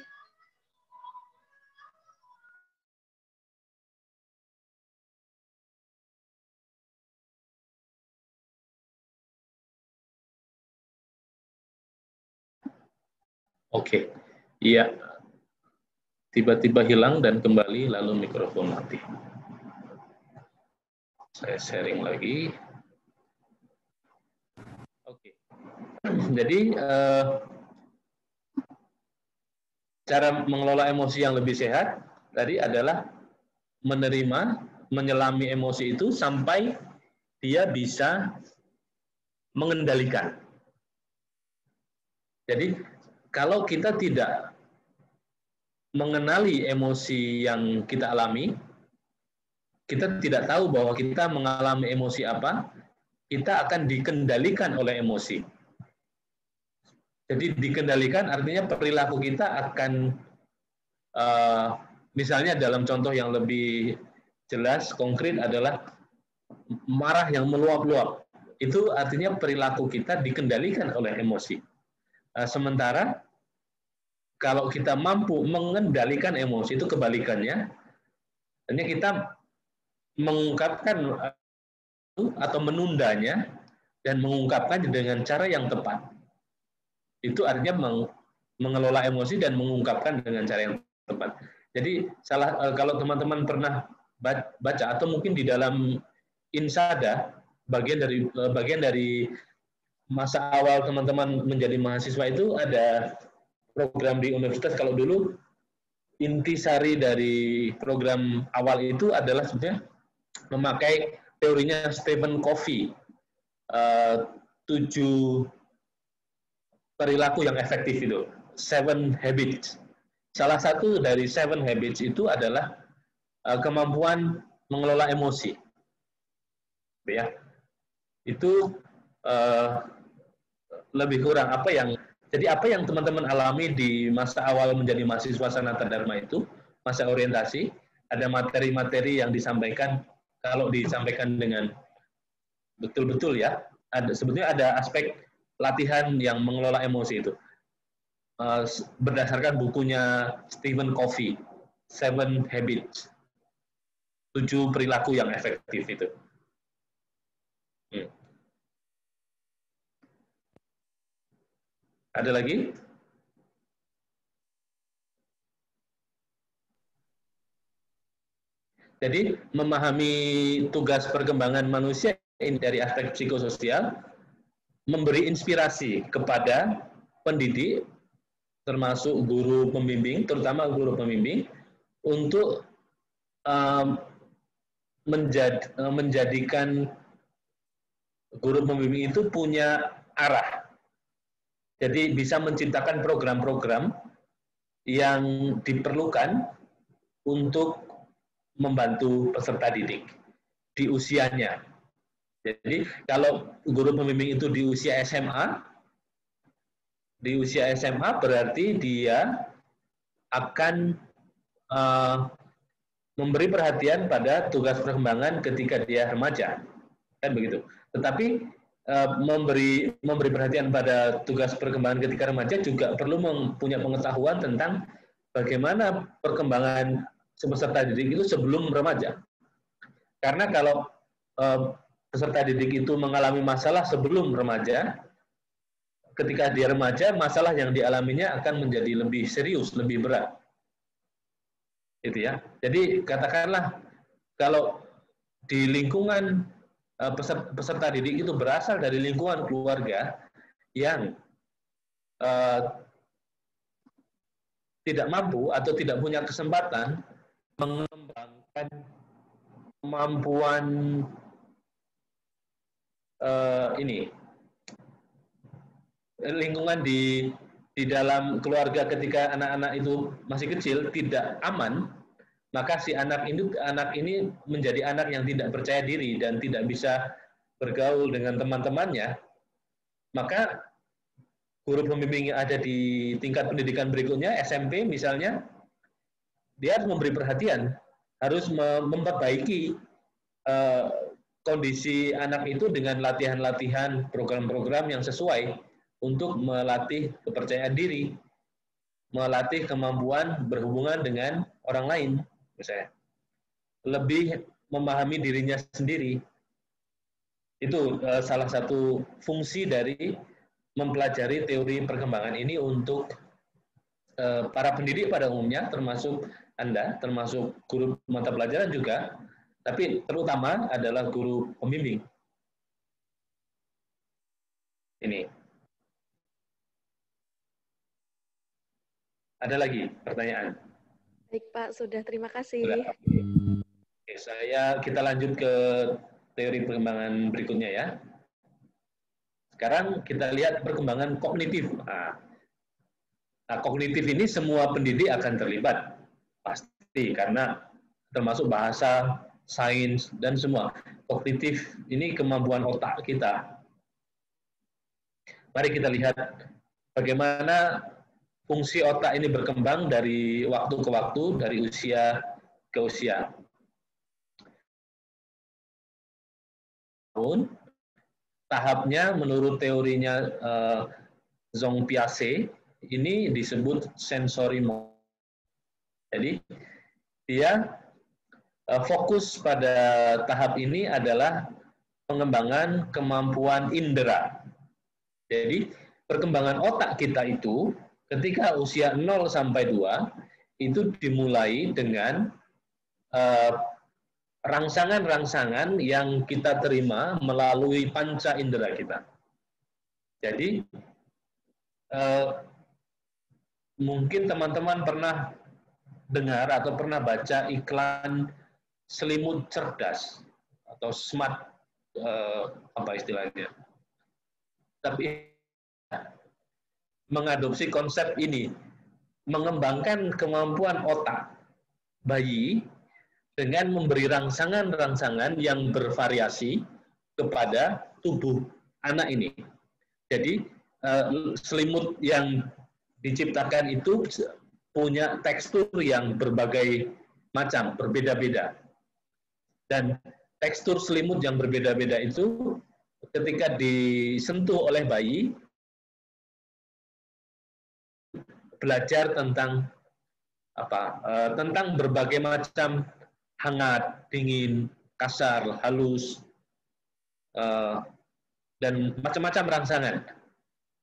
Oke, iya. Tiba-tiba hilang dan kembali, lalu mikrofon mati. Saya sharing lagi. Oke. Jadi cara mengelola emosi yang lebih sehat tadi adalah menerima, menyelami emosi itu sampai dia bisa mengendalikan. Jadi kalau kita tidak mengenali emosi yang kita alami, kita tidak tahu bahwa kita mengalami emosi apa, kita akan dikendalikan oleh emosi. Jadi dikendalikan artinya perilaku kita akan, misalnya dalam contoh yang lebih jelas, konkret adalah marah yang meluap-luap. Itu artinya perilaku kita dikendalikan oleh emosi. Sementara kalau kita mampu mengendalikan emosi, itu kebalikannya. Hanya kita mengungkapkan atau menundanya dan mengungkapkan dengan cara yang tepat. Itu artinya mengelola emosi dan mengungkapkan dengan cara yang tepat. Jadi kalau teman-teman pernah baca atau mungkin di dalam Insada, bagian dari masa awal teman-teman menjadi mahasiswa itu ada program di universitas. Kalau dulu intisari dari program awal itu adalah sebenarnya memakai teorinya Stephen Covey, 7 perilaku yang efektif itu, 7 habits. Salah satu dari 7 habits itu adalah kemampuan mengelola emosi. Ya, itu lebih kurang apa yang teman-teman alami di masa awal menjadi mahasiswa Sanata Dharma itu, masa orientasi, ada materi-materi yang disampaikan. Kalau disampaikan dengan betul-betul ya, sebetulnya ada aspek latihan yang mengelola emosi itu. Berdasarkan bukunya Stephen Covey, 7 Habits, 7 perilaku yang efektif itu. Ada lagi? Jadi memahami tugas perkembangan manusia ini dari aspek psikososial, memberi inspirasi kepada pendidik, termasuk guru pembimbing, terutama guru pembimbing, untuk menjadikan guru pembimbing itu punya arah. Jadi bisa menciptakan program-program yang diperlukan untuk membantu peserta didik di usianya. Jadi kalau guru pembimbing itu di usia SMA, berarti dia akan memberi perhatian pada tugas perkembangan ketika dia remaja, kan begitu. Tetapi memberi perhatian pada tugas perkembangan ketika remaja juga perlu mempunyai pengetahuan tentang bagaimana perkembangan peserta didik itu sebelum remaja. Karena kalau peserta didik itu mengalami masalah sebelum remaja, ketika dia remaja, masalah yang dialaminya akan menjadi lebih serius, lebih berat. Itu ya. Jadi katakanlah kalau di lingkungan peserta didik itu berasal dari lingkungan keluarga yang tidak mampu atau tidak punya kesempatan mengembangkan kemampuan lingkungan di dalam keluarga ketika anak-anak itu masih kecil tidak aman, maka si anak ini menjadi anak yang tidak percaya diri dan tidak bisa bergaul dengan teman-temannya. Maka guru pembimbing yang ada di tingkat pendidikan berikutnya, SMP misalnya, dia harus memberi perhatian, harus memperbaiki kondisi anak itu dengan latihan-latihan, program-program yang sesuai untuk melatih kepercayaan diri, melatih kemampuan berhubungan dengan orang lain, misalnya. Lebih memahami dirinya sendiri. Itu salah satu fungsi dari mempelajari teori perkembangan ini untuk para pendidik pada umumnya, termasuk Anda, termasuk guru mata pelajaran juga, tapi terutama adalah guru pembimbing. Ini. Ada lagi pertanyaan? Baik Pak, sudah, terima kasih. Sudah. Oke, kita lanjut ke teori perkembangan berikutnya ya. Sekarang kita lihat perkembangan kognitif. Nah, kognitif ini semua pendidik akan terlibat, pasti, karena termasuk bahasa, sains, dan semua. Kognitif ini kemampuan otak kita. Mari kita lihat bagaimana fungsi otak ini berkembang dari waktu ke waktu, dari usia ke usia. Tahapnya menurut teorinya Zhong Piaget ini disebut sensory mode. Jadi dia fokus pada tahap ini adalah pengembangan kemampuan indera. Jadi perkembangan otak kita itu ketika usia 0 sampai 2 itu dimulai dengan rangsangan-rangsangan yang kita terima melalui panca indera kita. Jadi mungkin teman-teman pernah dengar atau pernah baca iklan selimut cerdas atau smart apa istilahnya. Tapi mengadopsi konsep ini, mengembangkan kemampuan otak bayi dengan memberi rangsangan-rangsangan yang bervariasi kepada tubuh anak ini. Jadi selimut yang diciptakan itu punya tekstur yang berbagai macam, berbeda-beda. Dan tekstur selimut yang berbeda-beda itu ketika disentuh oleh bayi, belajar tentang tentang berbagai macam hangat, dingin, kasar, halus, dan macam-macam rangsangan.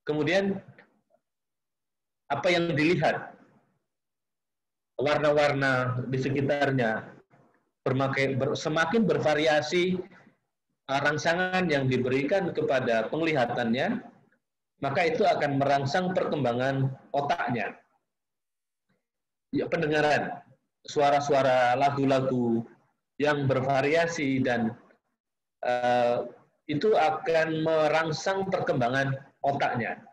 Kemudian apa yang dilihat, warna-warna di sekitarnya, semakin bervariasi rangsangan yang diberikan kepada penglihatannya, maka itu akan merangsang perkembangan otaknya. Ya, pendengaran, suara-suara lagu-lagu yang bervariasi dan itu akan merangsang perkembangan otaknya.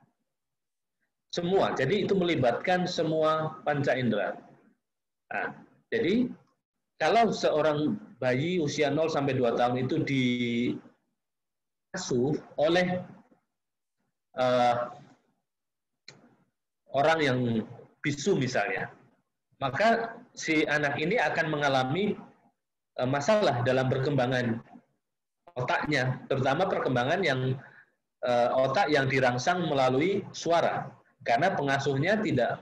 Semua, jadi itu melibatkan semua panca indera. Nah, jadi kalau seorang bayi usia 0 sampai 2 tahun itu diasuh oleh orang yang bisu misalnya, maka si anak ini akan mengalami masalah dalam perkembangan otaknya, terutama perkembangan yang otak yang dirangsang melalui suara, karena pengasuhnya tidak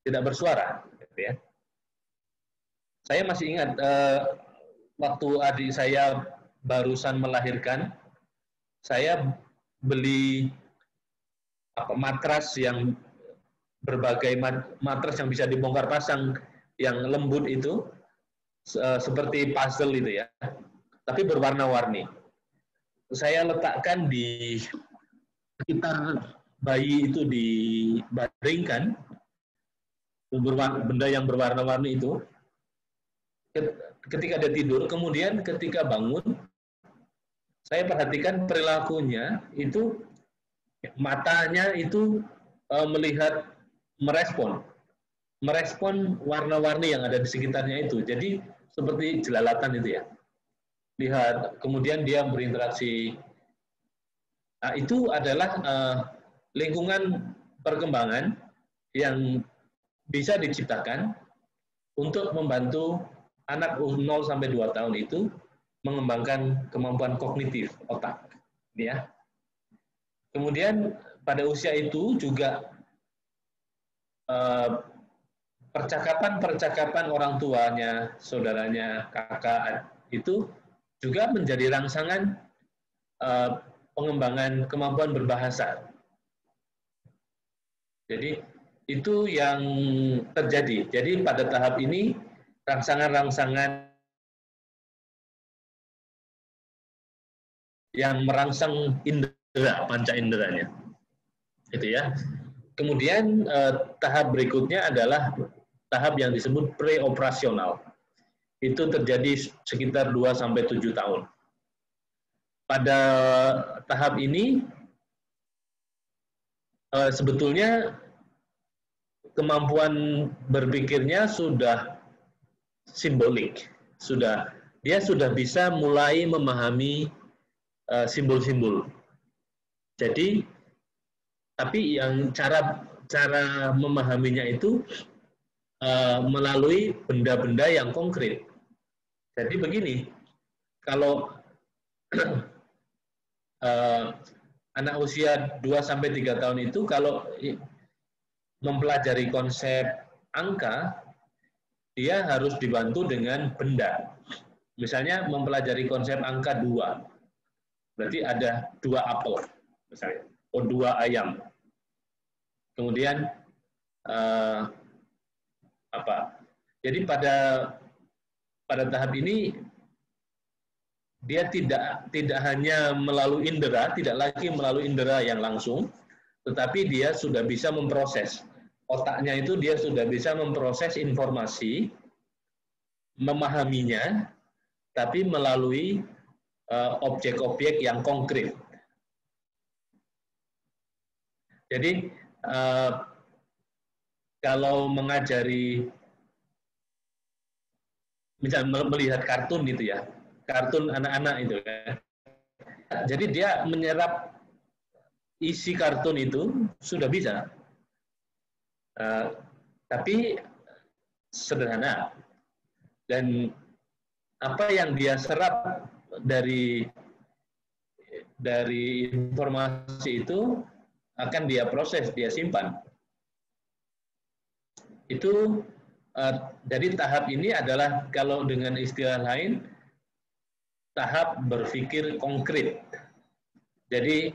bersuara. Gitu ya. Saya masih ingat waktu adik saya barusan melahirkan, saya beli matras yang berbagai matras yang bisa dibongkar pasang, yang lembut itu, seperti puzzle itu ya, tapi berwarna-warni. Saya letakkan di sekitar bayi itu, dibaringkan benda yang berwarna-warni itu. Ketika dia tidur, kemudian ketika bangun, saya perhatikan perilakunya itu, matanya itu melihat, merespon warna-warni yang ada di sekitarnya itu. Jadi seperti jelalatan itu ya. Lihat, kemudian dia berinteraksi. Nah, itu adalah lingkungan perkembangan yang bisa diciptakan untuk membantu anak 0 sampai 2 tahun itu mengembangkan kemampuan kognitif otak, ya. Kemudian pada usia itu juga percakapan orang tuanya, saudaranya, kakak itu juga menjadi rangsangan pengembangan kemampuan berbahasa. Jadi itu yang terjadi. Jadi pada tahap ini rangsangan-rangsangan yang merangsang indera, panca inderanya. Itu ya. Kemudian tahap berikutnya adalah tahap yang disebut preoperasional. Itu terjadi sekitar 2-7 tahun. Pada tahap ini sebetulnya kemampuan berpikirnya sudah simbolik, dia sudah bisa mulai memahami simbol-simbol. Jadi, tapi yang cara memahaminya itu melalui benda-benda yang konkret. Jadi begini, kalau anak usia 2-3 tahun itu kalau mempelajari konsep angka, dia harus dibantu dengan benda. Misalnya mempelajari konsep angka 2. Berarti ada 2 apel, misalnya. 2 ayam. Kemudian jadi pada tahap ini dia tidak hanya melalui indera, tidak lagi melalui indera yang langsung, tetapi dia sudah bisa memproses. Otaknya itu dia sudah bisa memproses informasi, memahaminya, tapi melalui objek-objek yang konkret. Jadi kalau mengajari, misalnya melihat kartun gitu ya, kartun anak-anak itu kan. Jadi dia menyerap isi kartun itu sudah bisa. Tapi sederhana. Dan apa yang dia serap dari informasi itu akan dia proses, dia simpan. Itu jadi tahap ini adalah, kalau dengan istilah lain, tahap berpikir konkret. Jadi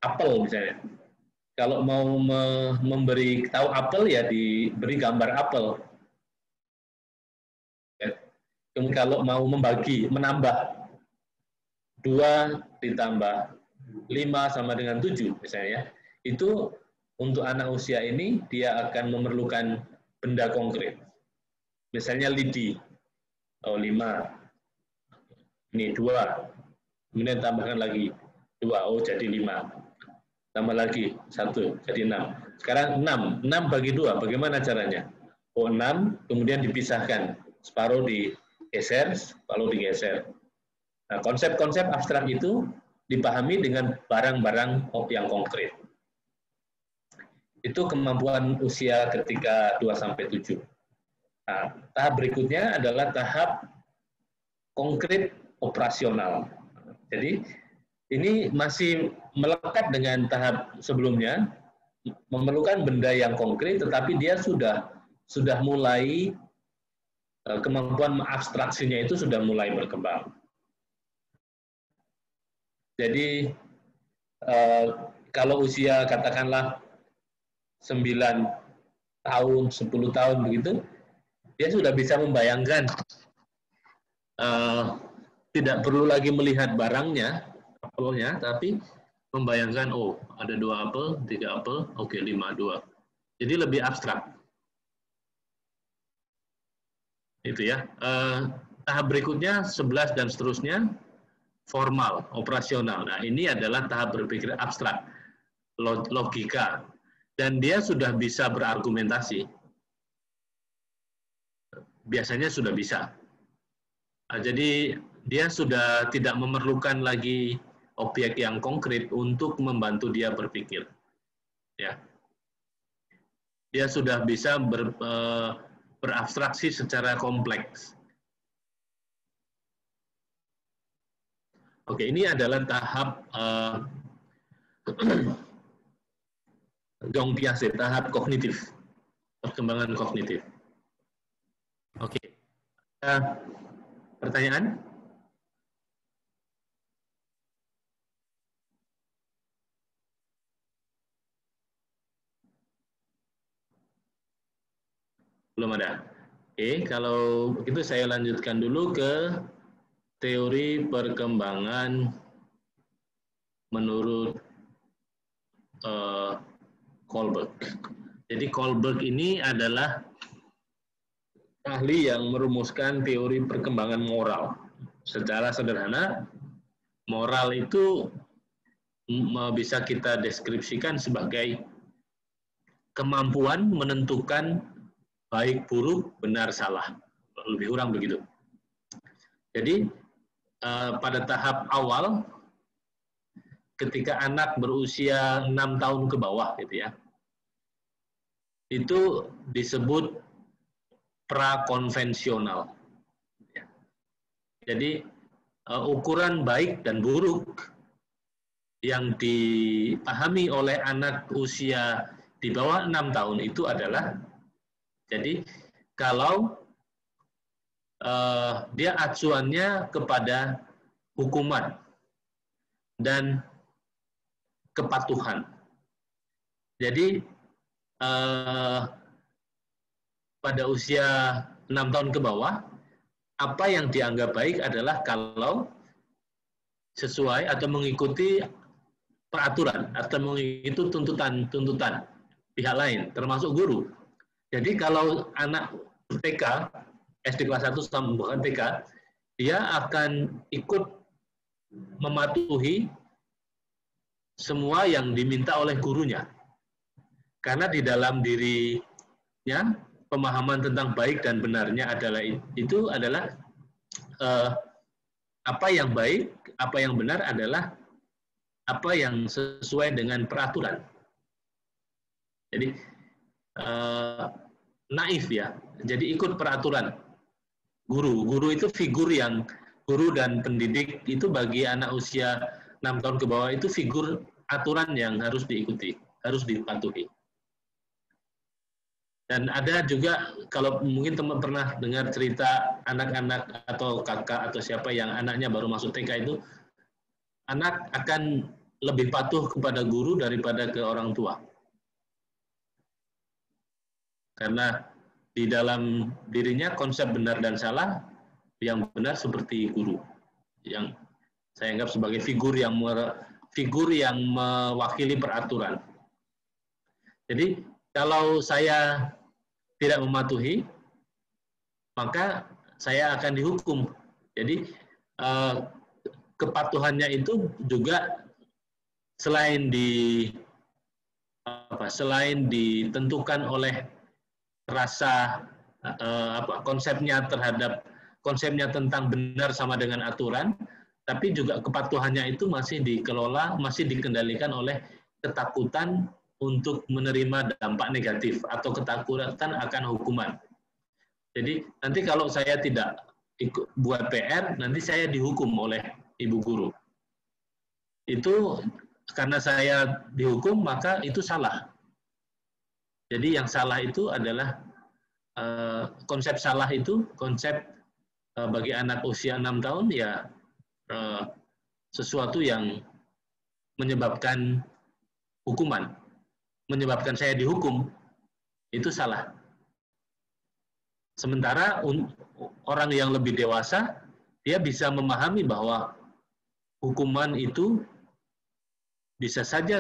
apel misalnya, kalau mau memberi tahu apel ya diberi gambar apel. Kemudian kalau mau membagi, menambah 2 ditambah 5 sama dengan 7 misalnya, itu untuk anak usia ini dia akan memerlukan benda konkret. Misalnya lidi, 5, ini 2, kemudian tambahkan lagi 2, jadi 5, tambah lagi 1, jadi 6. Sekarang 6 bagi 2, bagaimana caranya? 6, kemudian dipisahkan, separuh digeser, separuh digeser. Nah, konsep-konsep abstrak itu dipahami dengan barang-barang yang konkret. Itu kemampuan usia ketika 2-7. Nah, tahap berikutnya adalah tahap konkret operasional. Jadi ini masih melekat dengan tahap sebelumnya, memerlukan benda yang konkret, tetapi dia sudah mulai, kemampuan abstraksinya itu sudah mulai berkembang. Jadi kalau usia katakanlah 9 tahun, 10 tahun begitu, dia sudah bisa membayangkan, tidak perlu lagi melihat barangnya, apelnya, tapi membayangkan, ada 2 apel, 3 apel, 5, 2. Jadi lebih abstrak. Itu ya. Tahap berikutnya 11 dan seterusnya formal, operasional. Nah, ini adalah tahap berpikir abstrak, logika, dan dia sudah bisa berargumentasi. Biasanya sudah bisa. Jadi dia sudah tidak memerlukan lagi objek yang konkret untuk membantu dia berpikir. Ya. Dia sudah bisa berabstraksi secara kompleks. Oke, ini adalah tahap Jean Piaget, tahap kognitif, perkembangan kognitif. Oke, pertanyaan? Belum ada. Oke, kalau begitu saya lanjutkan dulu ke teori perkembangan menurut Kohlberg. Jadi Kohlberg ini adalah ahli yang merumuskan teori perkembangan moral. Secara sederhana, moral itu bisa kita deskripsikan sebagai kemampuan menentukan baik buruk, benar salah. Lebih kurang begitu. Jadi pada tahap awal, ketika anak berusia 6 tahun ke bawah, gitu ya, itu disebut prakonvensional. Jadi ukuran baik dan buruk yang dipahami oleh anak usia di bawah 6 tahun itu adalah, jadi kalau dia acuannya kepada hukuman dan kepatuhan. Jadi pada usia 6 tahun ke bawah, apa yang dianggap baik adalah kalau sesuai atau mengikuti peraturan atau mengikuti tuntutan pihak lain, termasuk guru. Jadi kalau anak TK, SD kelas 1 sampai TK, dia akan ikut mematuhi semua yang diminta oleh gurunya. Karena di dalam dirinya, pemahaman tentang baik dan benarnya adalah apa yang baik, apa yang benar adalah apa yang sesuai dengan peraturan. Jadi naif ya, jadi ikut peraturan. Guru itu figur yang, guru dan pendidik itu bagi anak usia 6 tahun ke bawah itu figur aturan yang harus diikuti, harus dipatuhi. Dan ada juga, kalau mungkin teman pernah dengar cerita anak-anak atau kakak atau siapa yang anaknya baru masuk TK itu, anak akan lebih patuh kepada guru daripada ke orang tua. Karena di dalam dirinya konsep benar dan salah, yang benar seperti guru, yang saya anggap sebagai figur yang mewakili peraturan. Jadi kalau saya tidak mematuhi, maka saya akan dihukum. Jadi kepatuhannya itu juga selain ditentukan oleh rasa konsepnya tentang benar sama dengan aturan, tapi juga kepatuhannya itu masih dikelola, masih dikendalikan oleh ketakutan untuk menerima dampak negatif atau ketakutan akan hukuman. Jadi nanti kalau saya tidak ikut buat PR, nanti saya dihukum oleh ibu guru. Itu karena saya dihukum, maka itu salah. Jadi yang salah itu adalah konsep salah itu, konsep bagi anak usia 6 tahun ya sesuatu yang menyebabkan hukuman, menyebabkan saya dihukum, itu salah. Sementara orang yang lebih dewasa, dia bisa memahami bahwa hukuman itu bisa saja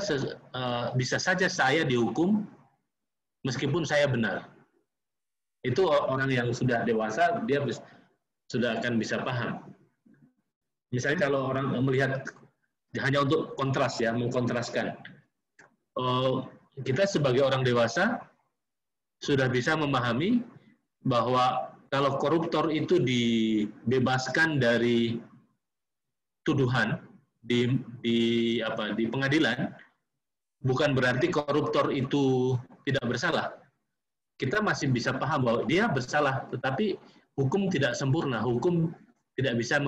saya dihukum meskipun saya benar. Itu orang yang sudah dewasa, dia sudah akan bisa paham. Misalnya kalau orang melihat, hanya untuk kontras ya, mengkontraskan. Kita sebagai orang dewasa sudah bisa memahami bahwa kalau koruptor itu dibebaskan dari tuduhan di pengadilan, bukan berarti koruptor itu tidak bersalah. Kita masih bisa paham bahwa dia bersalah, tetapi hukum tidak sempurna. Hukum tidak bisa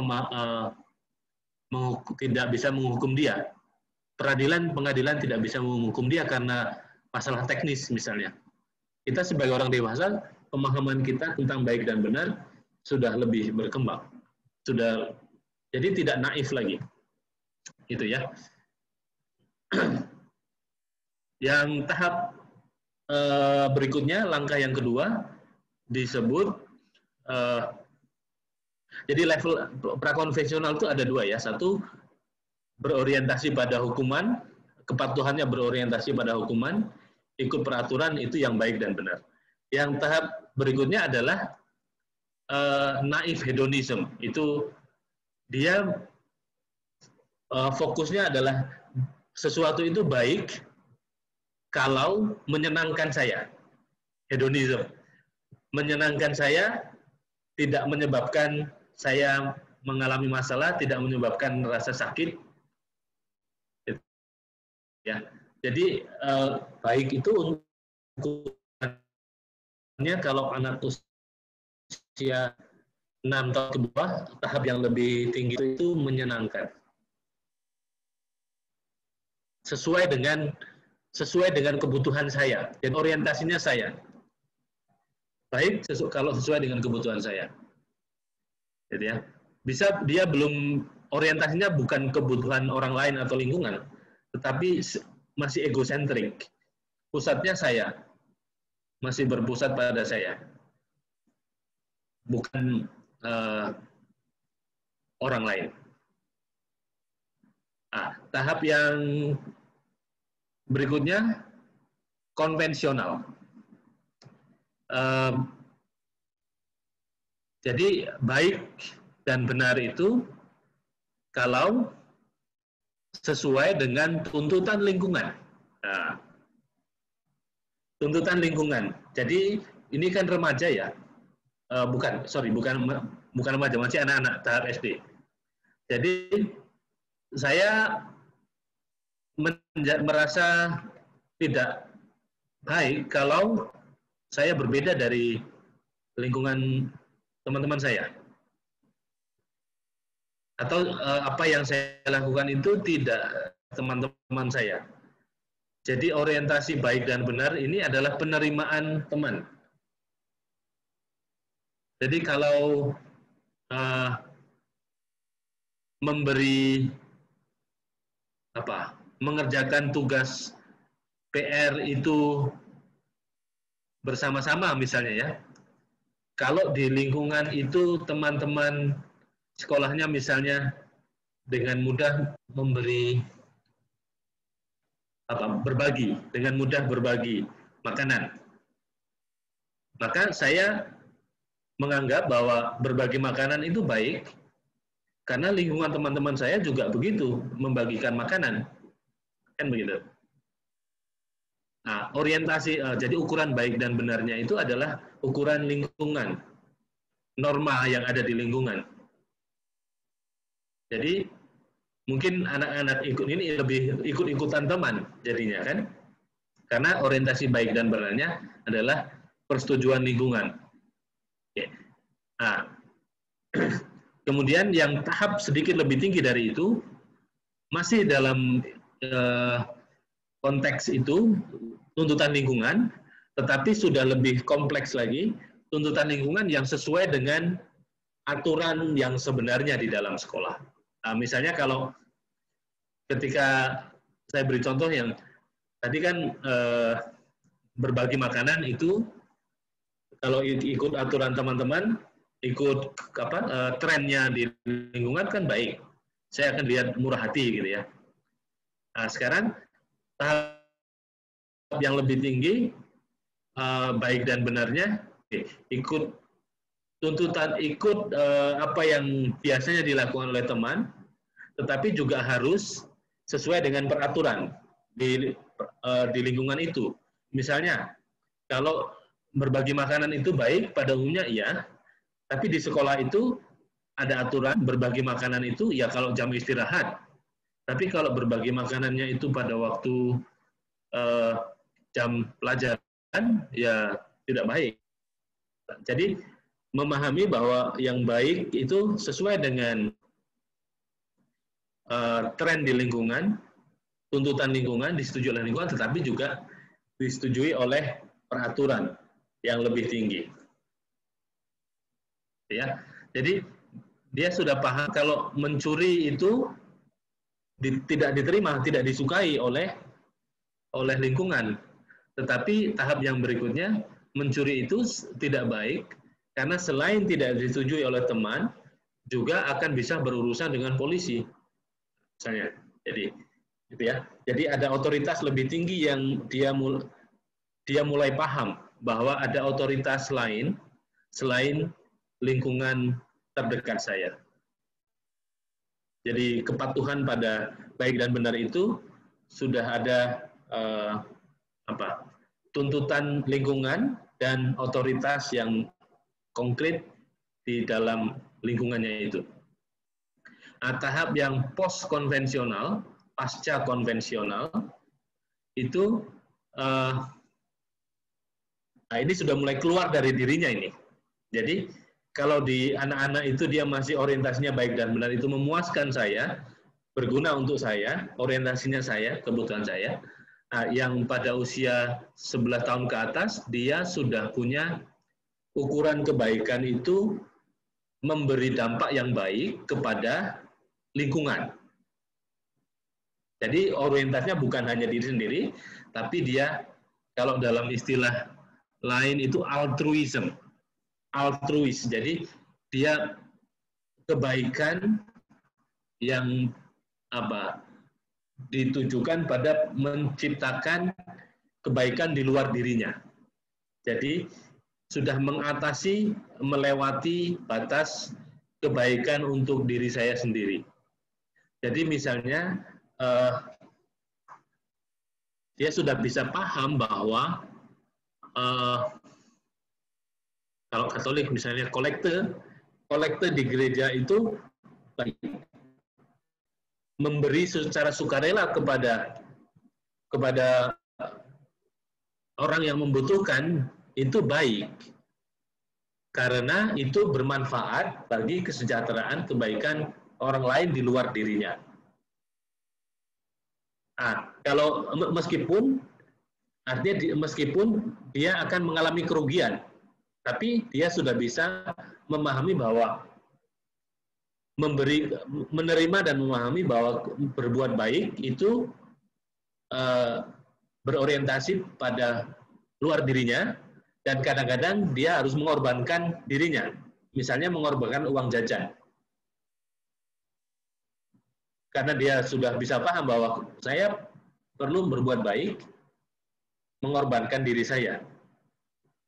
menghukum dia. Pengadilan tidak bisa menghukum dia karena masalah teknis misalnya. Kita sebagai orang dewasa, pemahaman kita tentang baik dan benar sudah lebih berkembang. Jadi tidak naif lagi. Gitu ya. Yang tahap berikutnya, langkah yang kedua disebut jadi level prakonvensional itu ada dua ya. Satu berorientasi pada hukuman, kepatuhannya berorientasi pada hukuman, ikut peraturan itu yang baik dan benar. Yang tahap berikutnya adalah naif hedonism. Itu dia fokusnya adalah sesuatu itu baik kalau menyenangkan saya. Hedonism. Menyenangkan saya, tidak menyebabkan saya mengalami masalah, tidak menyebabkan rasa sakit. Ya, jadi baik itu ukurannya kalau anak usia 6 tahun ke bawah, tahap yang lebih tinggi itu menyenangkan. Sesuai dengan kebutuhan saya dan orientasinya saya. Baik kalau sesuai dengan kebutuhan saya. Gitu ya. Bisa dia belum orientasinya bukan kebutuhan orang lain atau lingkungan, tetapi masih egosentrik. Pusatnya saya. Masih berpusat pada saya. Bukan orang lain. Tahap yang berikutnya konvensional. Jadi baik dan benar itu kalau sesuai dengan tuntutan lingkungan. Tuntutan lingkungan. Jadi ini kan remaja ya. Bukan remaja, masih anak-anak tahap SD. Jadi saya merasa tidak baik kalau saya berbeda dari lingkungan teman-teman saya. Atau apa yang saya lakukan itu tidak teman-teman saya. Jadi orientasi baik dan benar ini adalah penerimaan teman. Jadi kalau mengerjakan tugas PR itu bersama-sama misalnya ya. Kalau di lingkungan itu teman-teman sekolahnya misalnya dengan mudah berbagi makanan. Maka saya menganggap bahwa berbagi makanan itu baik karena lingkungan teman-teman saya juga begitu membagikan makanan. Kan begitu. Nah, orientasi, jadi ukuran baik dan benarnya itu adalah ukuran lingkungan, norma yang ada di lingkungan. Jadi, mungkin anak-anak ini lebih ikut-ikutan teman jadinya kan, karena orientasi baik dan benarnya adalah persetujuan lingkungan. Oke. Nah, kemudian yang tahap sedikit lebih tinggi dari itu, masih dalam konteks itu, tuntutan lingkungan, tetapi sudah lebih kompleks lagi, tuntutan lingkungan yang sesuai dengan aturan yang sebenarnya di dalam sekolah. Nah, misalnya kalau ketika saya beri contoh yang tadi kan berbagi makanan itu, kalau ikut aturan teman-teman, ikut trennya di lingkungan kan baik. Saya akan lihat murah hati gitu ya. Nah, sekarang tahap yang lebih tinggi, baik dan benarnya, ikut tuntutan, apa yang biasanya dilakukan oleh teman, tetapi juga harus sesuai dengan peraturan di lingkungan itu. Misalnya, kalau berbagi makanan itu baik, pada umumnya iya, tapi di sekolah itu ada aturan berbagi makanan itu ya kalau jam istirahat. Tapi kalau berbagi makanannya itu pada waktu jam pelajaran, ya tidak baik. Jadi memahami bahwa yang baik itu sesuai dengan tren di lingkungan, tuntutan lingkungan, disetujui oleh lingkungan, tetapi juga disetujui oleh peraturan yang lebih tinggi. Ya, jadi dia sudah paham kalau mencuri itu tidak diterima, tidak disukai oleh lingkungan. Tetapi tahap yang berikutnya, mencuri itu tidak baik, karena selain tidak disetujui oleh teman, juga akan bisa berurusan dengan polisi. Misalnya, jadi gitu ya. Jadi ada otoritas lebih tinggi yang dia mulai paham bahwa ada otoritas lain selain lingkungan terdekat saya. Jadi kepatuhan pada baik dan benar itu sudah ada tuntutan lingkungan dan otoritas yang konkret di dalam lingkungannya itu. Nah, tahap yang post konvensional, pasca konvensional itu nah ini sudah mulai keluar dari dirinya ini. Jadi kalau di anak-anak itu dia masih orientasinya baik dan benar, itu memuaskan saya, berguna untuk saya, orientasinya saya, kebutuhan saya. Nah, yang pada usia 11 tahun ke atas, dia sudah punya ukuran kebaikan itu memberi dampak yang baik kepada lingkungan. Jadi orientasinya bukan hanya diri sendiri, tapi dia kalau dalam istilah lain itu altruism. Altruis. Jadi dia kebaikan yang ditujukan pada menciptakan kebaikan di luar dirinya. Jadi sudah mengatasi, melewati batas kebaikan untuk diri saya sendiri. Jadi misalnya dia sudah bisa paham bahwa kalau Katolik misalnya kolekte di gereja itu baik. Memberi secara sukarela kepada orang yang membutuhkan itu baik. Karena itu bermanfaat bagi kesejahteraan kebaikan orang lain di luar dirinya. Nah, kalau meskipun dia akan mengalami kerugian, tapi dia sudah bisa memahami bahwa menerima dan memahami bahwa berbuat baik itu berorientasi pada luar dirinya, dan kadang-kadang dia harus mengorbankan dirinya, misalnya mengorbankan uang jajan. Karena dia sudah bisa paham bahwa saya perlu berbuat baik, mengorbankan diri saya,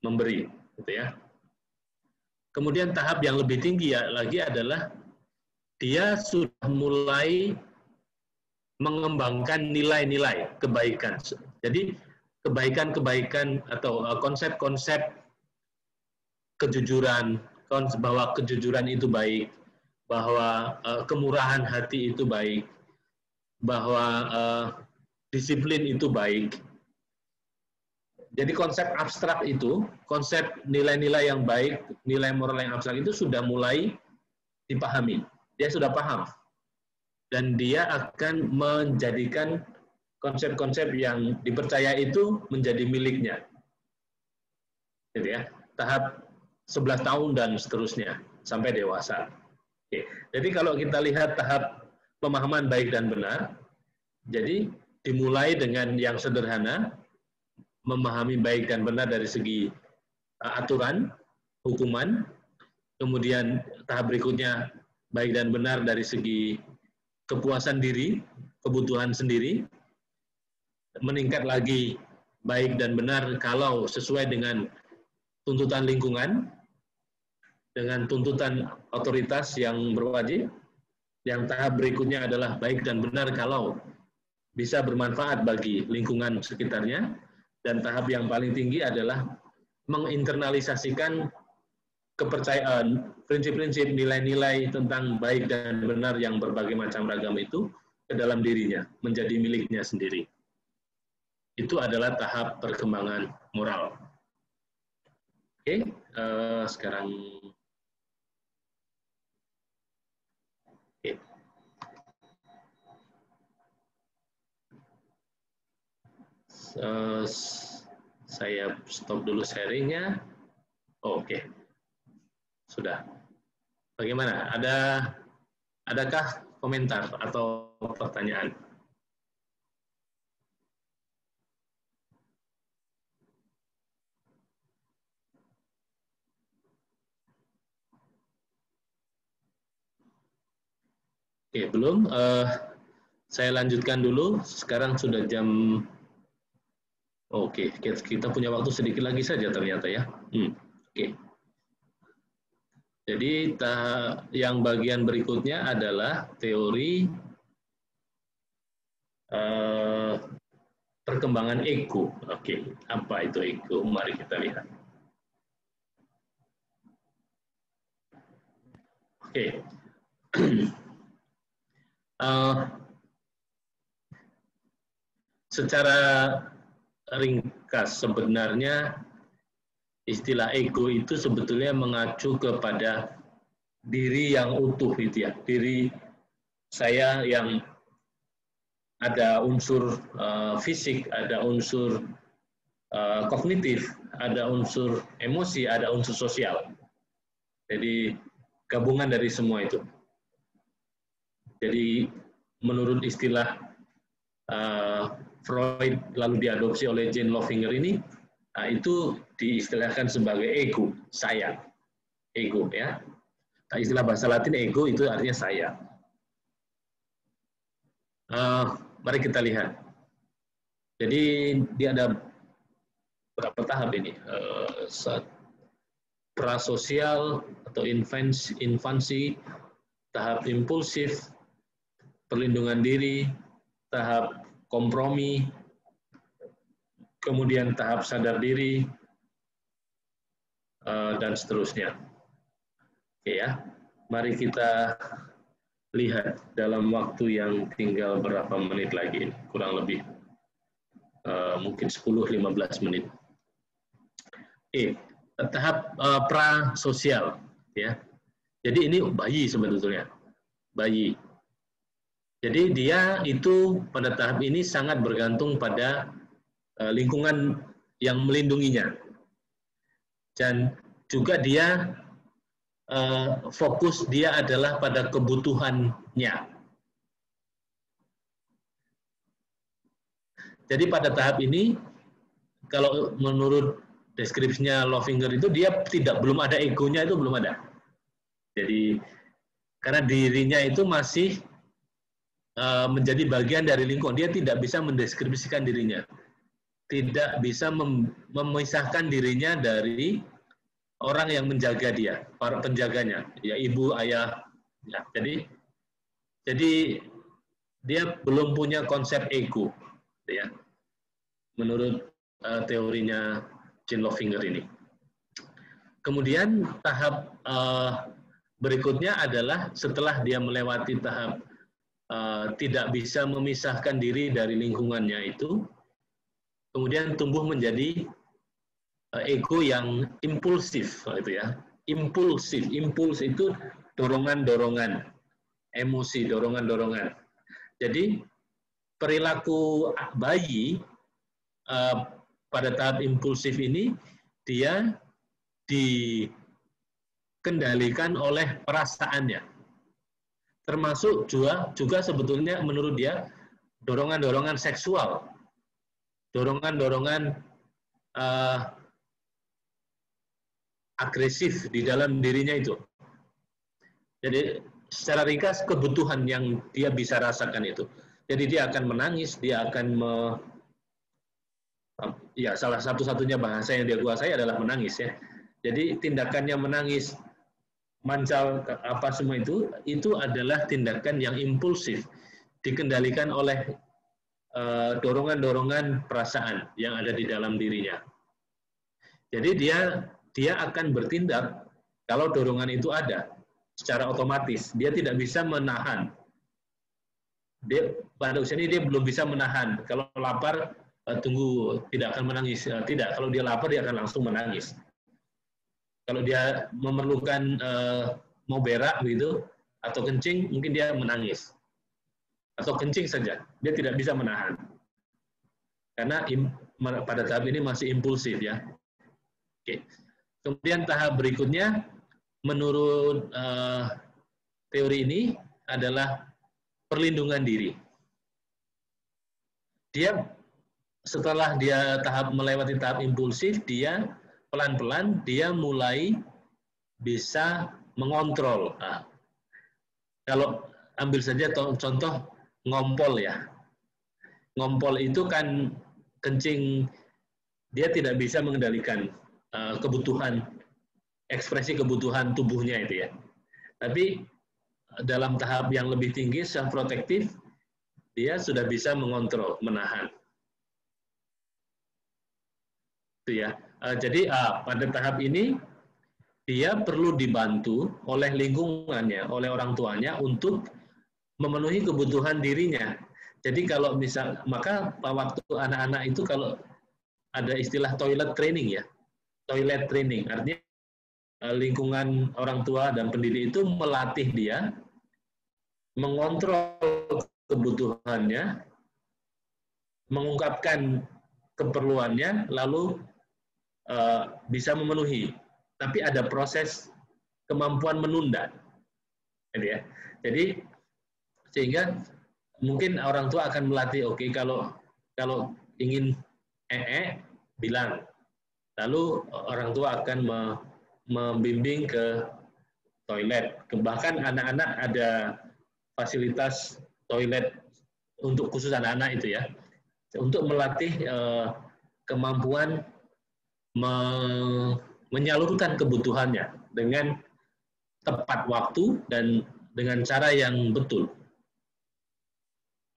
memberi, gitu ya. Kemudian tahap yang lebih tinggi lagi adalah dia sudah mulai mengembangkan nilai-nilai kebaikan. Jadi kebaikan-kebaikan atau konsep-konsep kejujuran, bahwa kejujuran itu baik, bahwa kemurahan hati itu baik, bahwa disiplin itu baik. Jadi konsep abstrak itu, konsep nilai-nilai yang baik, nilai moral yang abstrak itu sudah mulai dipahami. Dia sudah paham. Dan dia akan menjadikan konsep-konsep yang dipercaya itu menjadi miliknya. Gitu ya. Tahap 11 tahun dan seterusnya sampai dewasa. Oke. Jadi kalau kita lihat tahap pemahaman baik dan benar, jadi dimulai dengan yang sederhana, memahami baik dan benar dari segi aturan, hukuman, kemudian tahap berikutnya baik dan benar dari segi kepuasan diri, kebutuhan sendiri, meningkat lagi baik dan benar kalau sesuai dengan tuntutan lingkungan, dengan tuntutan otoritas yang berwajib. Yang tahap berikutnya adalah baik dan benar kalau bisa bermanfaat bagi lingkungan sekitarnya. Dan tahap yang paling tinggi adalah menginternalisasikan kepercayaan, prinsip-prinsip, nilai-nilai tentang baik dan benar yang berbagai macam ragam itu ke dalam dirinya, menjadi miliknya sendiri. Itu adalah tahap perkembangan moral. Oke, sekarang saya stop dulu sharingnya. Oke. Sudah. Bagaimana? Adakah komentar atau pertanyaan? Oke, belum. Saya lanjutkan dulu. Sekarang sudah jam. Oke, kita punya waktu sedikit lagi saja ternyata ya. Oke. Jadi yang bagian berikutnya adalah teori perkembangan ego. Oke, apa itu ego? Mari kita lihat. Oke. Secara ringkas sebenarnya istilah ego itu sebetulnya mengacu kepada diri yang utuh itu ya, diri saya yang ada unsur fisik, ada unsur kognitif, ada unsur emosi, ada unsur sosial. Jadi gabungan dari semua itu. Jadi menurut istilah Freud lalu diadopsi oleh Jane Loevinger ini, itu diistilahkan sebagai ego, saya, ego ya. Nah, istilah bahasa Latin ego itu artinya saya. Mari kita lihat. Jadi dia ada berapa tahap ini? Prasosial atau infansi, tahap impulsif, perlindungan diri, tahap kompromi, kemudian tahap sadar diri, dan seterusnya. Oke ya, mari kita lihat dalam waktu yang tinggal berapa menit lagi, kurang lebih mungkin 10-15 menit. Tahap prasosial ya. Jadi ini bayi sebetulnya, bayi. Jadi dia itu pada tahap ini sangat bergantung pada lingkungan yang melindunginya. Dan juga dia fokus dia adalah pada kebutuhannya. Jadi pada tahap ini, kalau menurut deskripsinya Loevinger itu, dia belum ada egonya, itu belum ada. Jadi karena dirinya itu masih menjadi bagian dari lingkungan, dia tidak bisa mendeskripsikan dirinya, tidak bisa memisahkan dirinya dari orang yang menjaga dia, para penjaganya, ya ibu, ayah. Ya, jadi dia belum punya konsep ego, ya, menurut teorinya Jane Loevinger ini. Kemudian tahap berikutnya adalah setelah dia melewati tahap tidak bisa memisahkan diri dari lingkungannya itu, kemudian tumbuh menjadi ego yang impulsif, itu ya. Impulsif, impuls itu dorongan-dorongan, emosi, dorongan-dorongan. Jadi perilaku bayi pada tahap impulsif ini dia dikendalikan oleh perasaannya. Termasuk juga sebetulnya menurut dia dorongan-dorongan seksual, dorongan-dorongan agresif di dalam dirinya itu. Jadi secara ringkas kebutuhan yang dia bisa rasakan itu. Jadi dia akan menangis, dia akan ya salah satu-satunya bahasa yang dia kuasai adalah menangis ya. Jadi tindakannya menangis, mancal, apa semua itu adalah tindakan yang impulsif, dikendalikan oleh dorongan-dorongan perasaan yang ada di dalam dirinya. Jadi dia akan bertindak kalau dorongan itu ada secara otomatis. Dia tidak bisa menahan. Pada usia ini dia belum bisa menahan. Kalau lapar, tunggu, tidak akan menangis. Tidak, kalau dia lapar dia akan langsung menangis. Kalau dia memerlukan mau berak gitu atau kencing, mungkin dia menangis. Atau kencing saja, dia tidak bisa menahan. Karena pada tahap ini masih impulsif ya. Oke. Kemudian tahap berikutnya, menurut teori ini adalah perlindungan diri. Dia setelah dia melewati tahap impulsif, dia pelan-pelan dia mulai bisa mengontrol. Nah, kalau ambil saja contoh ngompol ya. Ngompol itu kan kencing, dia tidak bisa mengendalikan kebutuhan, ekspresi kebutuhan tubuhnya itu ya. Tapi dalam tahap yang lebih tinggi, self-protective, dia sudah bisa mengontrol, menahan. Itu ya. Jadi pada tahap ini, dia perlu dibantu oleh lingkungannya, oleh orang tuanya untuk memenuhi kebutuhan dirinya. Jadi kalau misal, maka waktu anak-anak itu kalau ada istilah toilet training ya, toilet training, artinya lingkungan orang tua dan pendidik itu melatih dia mengontrol kebutuhannya, mengungkapkan keperluannya, lalu bisa memenuhi. Tapi ada proses kemampuan menunda. Jadi sehingga mungkin orang tua akan melatih, oke, kalau ingin bilang. Lalu orang tua akan membimbing ke toilet. Bahkan anak-anak ada fasilitas toilet untuk khusus anak-anak itu ya. Untuk melatih kemampuan menyalurkan kebutuhannya dengan tepat waktu dan dengan cara yang betul.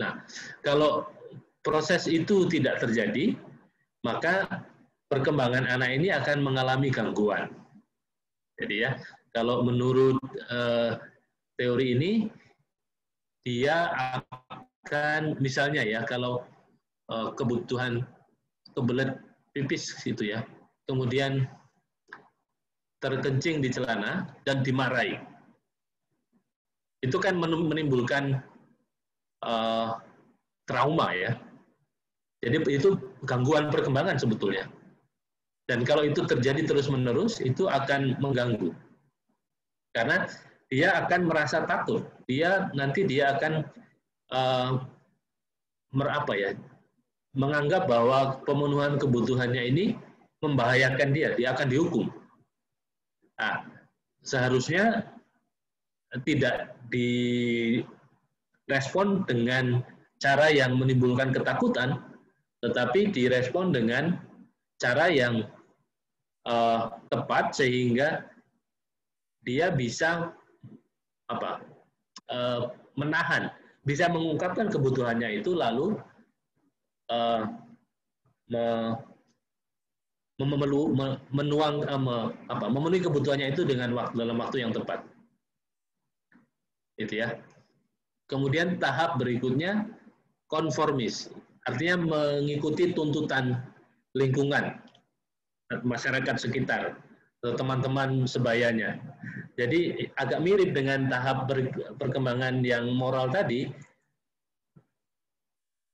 Nah, kalau proses itu tidak terjadi, maka perkembangan anak ini akan mengalami gangguan. Jadi ya, kalau menurut teori ini, dia akan misalnya ya, kalau kebutuhan kebelet pipis gitu ya, kemudian terkencing di celana dan dimarahi, itu kan menimbulkan trauma ya. Jadi itu gangguan perkembangan sebetulnya. Dan kalau itu terjadi terus-menerus, itu akan mengganggu. Karena dia akan merasa takut. Nanti dia akan menganggap bahwa pemenuhan kebutuhannya ini membahayakan dia akan dihukum. Nah, seharusnya tidak direspon dengan cara yang menimbulkan ketakutan, tetapi direspon dengan cara yang tepat sehingga dia bisa menahan, bisa mengungkapkan kebutuhannya itu, lalu memenuhi kebutuhannya itu dalam waktu yang tepat. Itu ya. Kemudian tahap berikutnya konformis, artinya mengikuti tuntutan lingkungan, masyarakat sekitar, teman-teman sebayanya. Jadi agak mirip dengan tahap perkembangan yang moral tadi.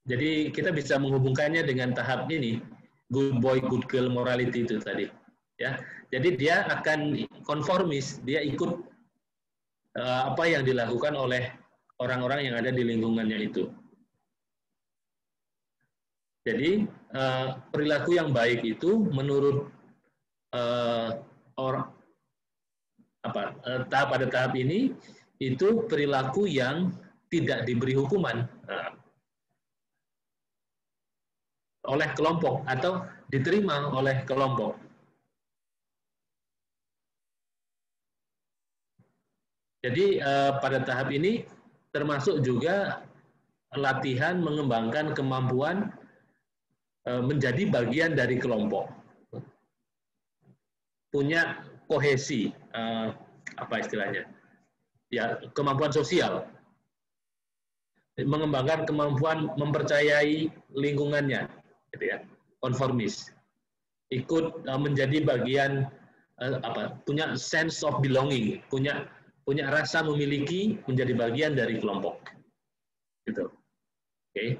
Jadi kita bisa menghubungkannya dengan tahap ini, good boy, good girl morality itu tadi. Ya, jadi dia akan konformis, dia ikut apa yang dilakukan oleh orang-orang yang ada di lingkungannya itu. Jadi perilaku yang baik itu menurut pada tahap ini itu perilaku yang tidak diberi hukuman oleh kelompok atau diterima oleh kelompok. Jadi pada tahap ini termasuk juga latihan mengembangkan kemampuan menjadi bagian dari kelompok, punya kohesi, apa istilahnya, ya, kemampuan sosial, mengembangkan kemampuan mempercayai lingkungannya, gitu ya, konformis, ikut menjadi bagian, punya sense of belonging, punya rasa memiliki, menjadi bagian dari kelompok, gitu. Oke.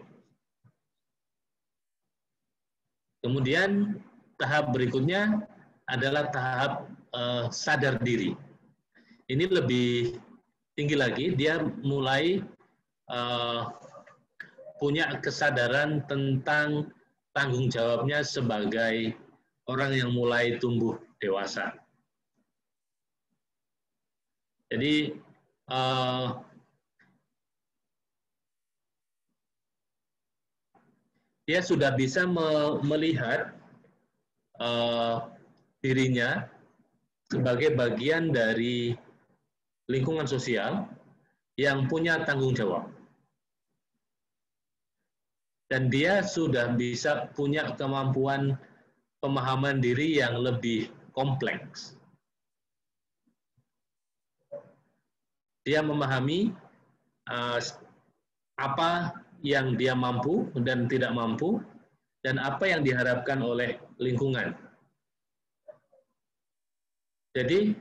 Kemudian tahap berikutnya adalah tahap sadar diri. Ini lebih tinggi lagi, dia mulai punya kesadaran tentang tanggung jawabnya sebagai orang yang mulai tumbuh dewasa. Jadi dia sudah bisa melihat dirinya sebagai bagian dari lingkungan sosial yang punya tanggung jawab. Dan dia sudah bisa punya kemampuan pemahaman diri yang lebih kompleks. Dia memahami apa yang dia mampu dan tidak mampu, dan apa yang diharapkan oleh lingkungan. Jadi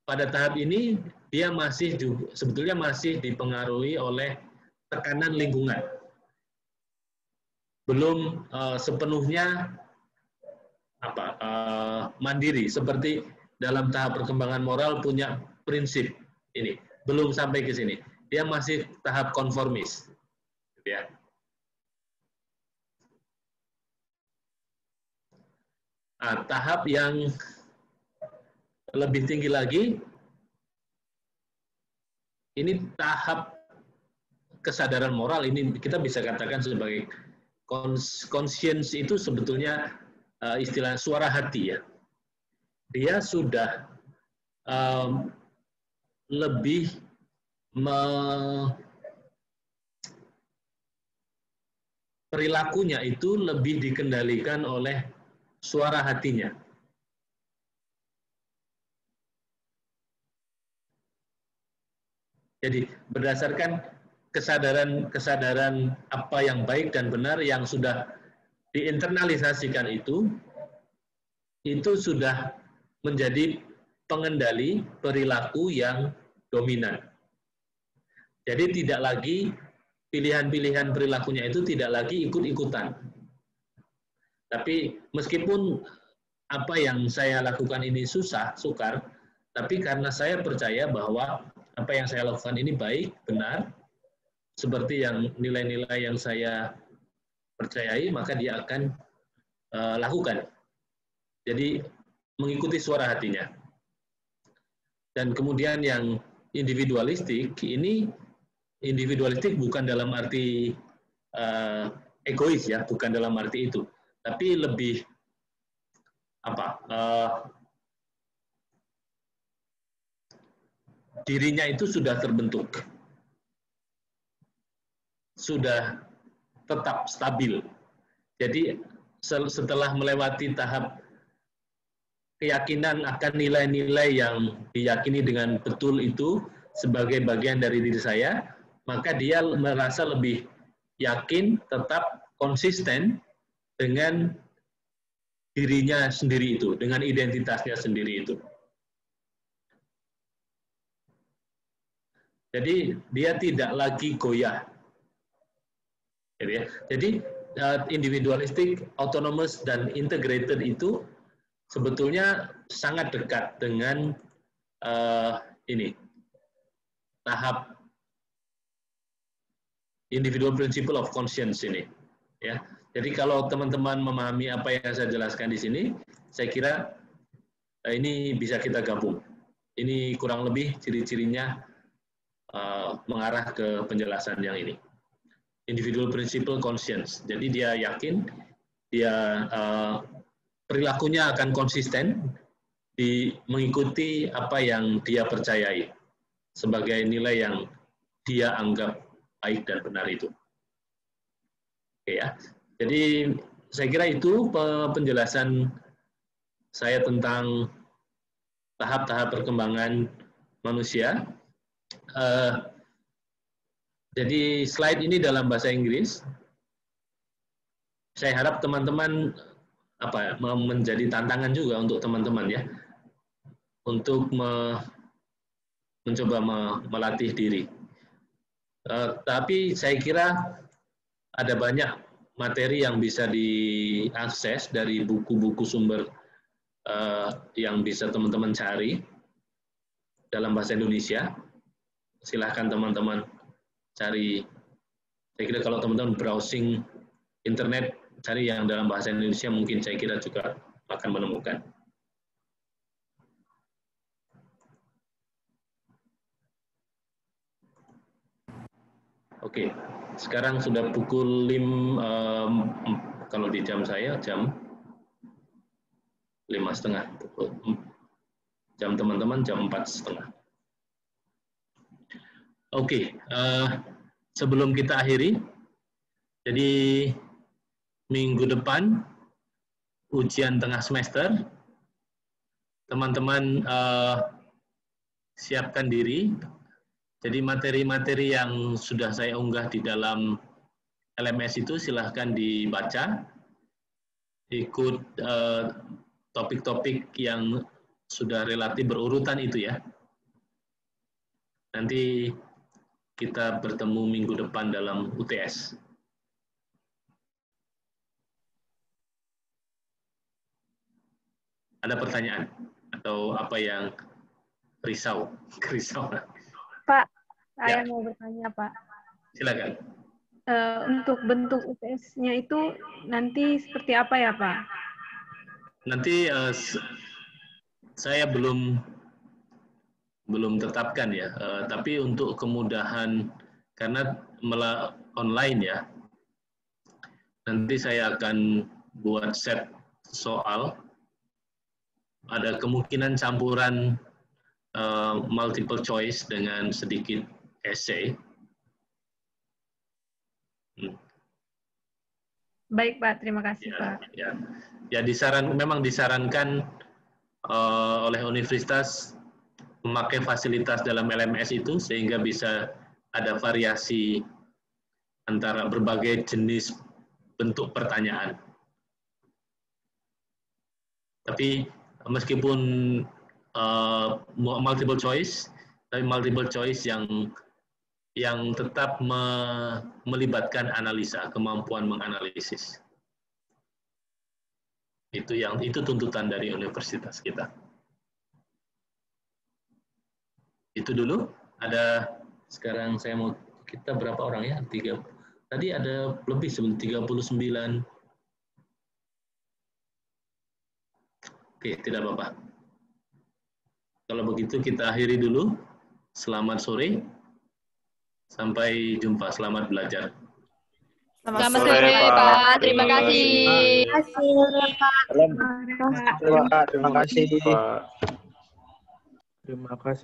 pada tahap ini dia sebetulnya masih dipengaruhi oleh tekanan lingkungan. Belum sepenuhnya mandiri, seperti dalam tahap perkembangan moral punya prinsip ini. Belum sampai ke sini. Dia masih tahap konformis. Ya. Nah, tahap yang lebih tinggi lagi, ini tahap kesadaran moral. Ini kita bisa katakan sebagai conscience, itu sebetulnya istilah suara hati ya. Dia sudah lebih perilakunya itu lebih dikendalikan oleh suara hatinya. Jadi berdasarkan kesadaran apa yang baik dan benar yang sudah diinternalisasikan itu sudah menjadi pengendali perilaku yang dominan. Jadi tidak lagi pilihan-pilihan perilakunya itu tidak lagi ikut-ikutan. Tapi meskipun apa yang saya lakukan ini sukar, tapi karena saya percaya bahwa apa yang saya lakukan ini baik, benar, seperti yang nilai-nilai yang saya percayai, maka dia akan lakukan. Jadi mengikuti suara hatinya. Dan kemudian yang individualistik, ini individualistik bukan dalam arti egois ya, bukan dalam arti itu, tapi lebih dirinya itu sudah terbentuk, sudah tetap stabil. Jadi setelah melewati tahap keyakinan akan nilai-nilai yang diyakini dengan betul itu sebagai bagian dari diri saya, maka dia merasa lebih yakin, tetap konsisten dengan dirinya sendiri itu, dengan identitasnya sendiri itu. Jadi dia tidak lagi goyah. Jadi individualistik, autonomous, dan integrated itu sebetulnya sangat dekat dengan tahap individual principle of conscience ini. Ya. Jadi kalau teman-teman memahami apa yang saya jelaskan di sini, saya kira ini bisa kita gabung. Ini kurang lebih ciri-cirinya mengarah ke penjelasan yang ini. Individual principle conscience. Jadi dia yakin, dia perilakunya akan konsisten mengikuti apa yang dia percayai sebagai nilai yang dia anggap baik dan benar itu. Oke ya. Jadi saya kira itu penjelasan saya tentang tahap-tahap perkembangan manusia. Jadi slide ini dalam bahasa Inggris. Saya harap teman-teman menjadi tantangan juga untuk teman-teman ya, untuk mencoba melatih diri. Tapi saya kira ada banyak materi yang bisa diakses dari buku-buku sumber yang bisa teman-teman cari dalam bahasa Indonesia. Silahkan teman-teman cari. Saya kira kalau teman-teman browsing internet, cari yang dalam bahasa Indonesia, mungkin saya kira juga akan menemukan. Oke. Sekarang sudah pukul 5, kalau di jam saya jam 5:30. Jam teman-teman jam 4:30. Oke, sebelum kita akhiri, jadi minggu depan ujian tengah semester, teman-teman siapkan diri. Jadi materi-materi yang sudah saya unggah di dalam LMS itu silahkan dibaca, ikut topik-topik yang sudah relatif berurutan itu ya. Nanti kita bertemu minggu depan dalam UTS. Ada pertanyaan atau apa yang risau? Pak, saya Ya. mau bertanya, Pak. Silakan. Untuk bentuk UTS-nya itu nanti seperti apa ya, Pak? Nanti saya belum tetapkan ya, tapi untuk kemudahan karena online ya, nanti saya akan buat set soal. Ada kemungkinan campuran multiple choice dengan sedikit essay. Baik, Pak. Terima kasih, Pak. Ya, memang disarankan oleh universitas memakai fasilitas dalam LMS itu sehingga bisa ada variasi antara berbagai jenis bentuk pertanyaan. Tapi meskipun multiple choice, tapi multiple choice yang tetap melibatkan analisa, kemampuan menganalisis. Itu tuntutan dari universitas kita. Itu dulu. Sekarang saya mau, kita berapa orang ya? 3. Tadi ada lebih 39. Oke, tidak apa-apa. Kalau begitu kita akhiri dulu. Selamat sore. Sampai jumpa. Selamat belajar. Selamat sore, Pak. Terima kasih. Terima kasih. Terima kasih.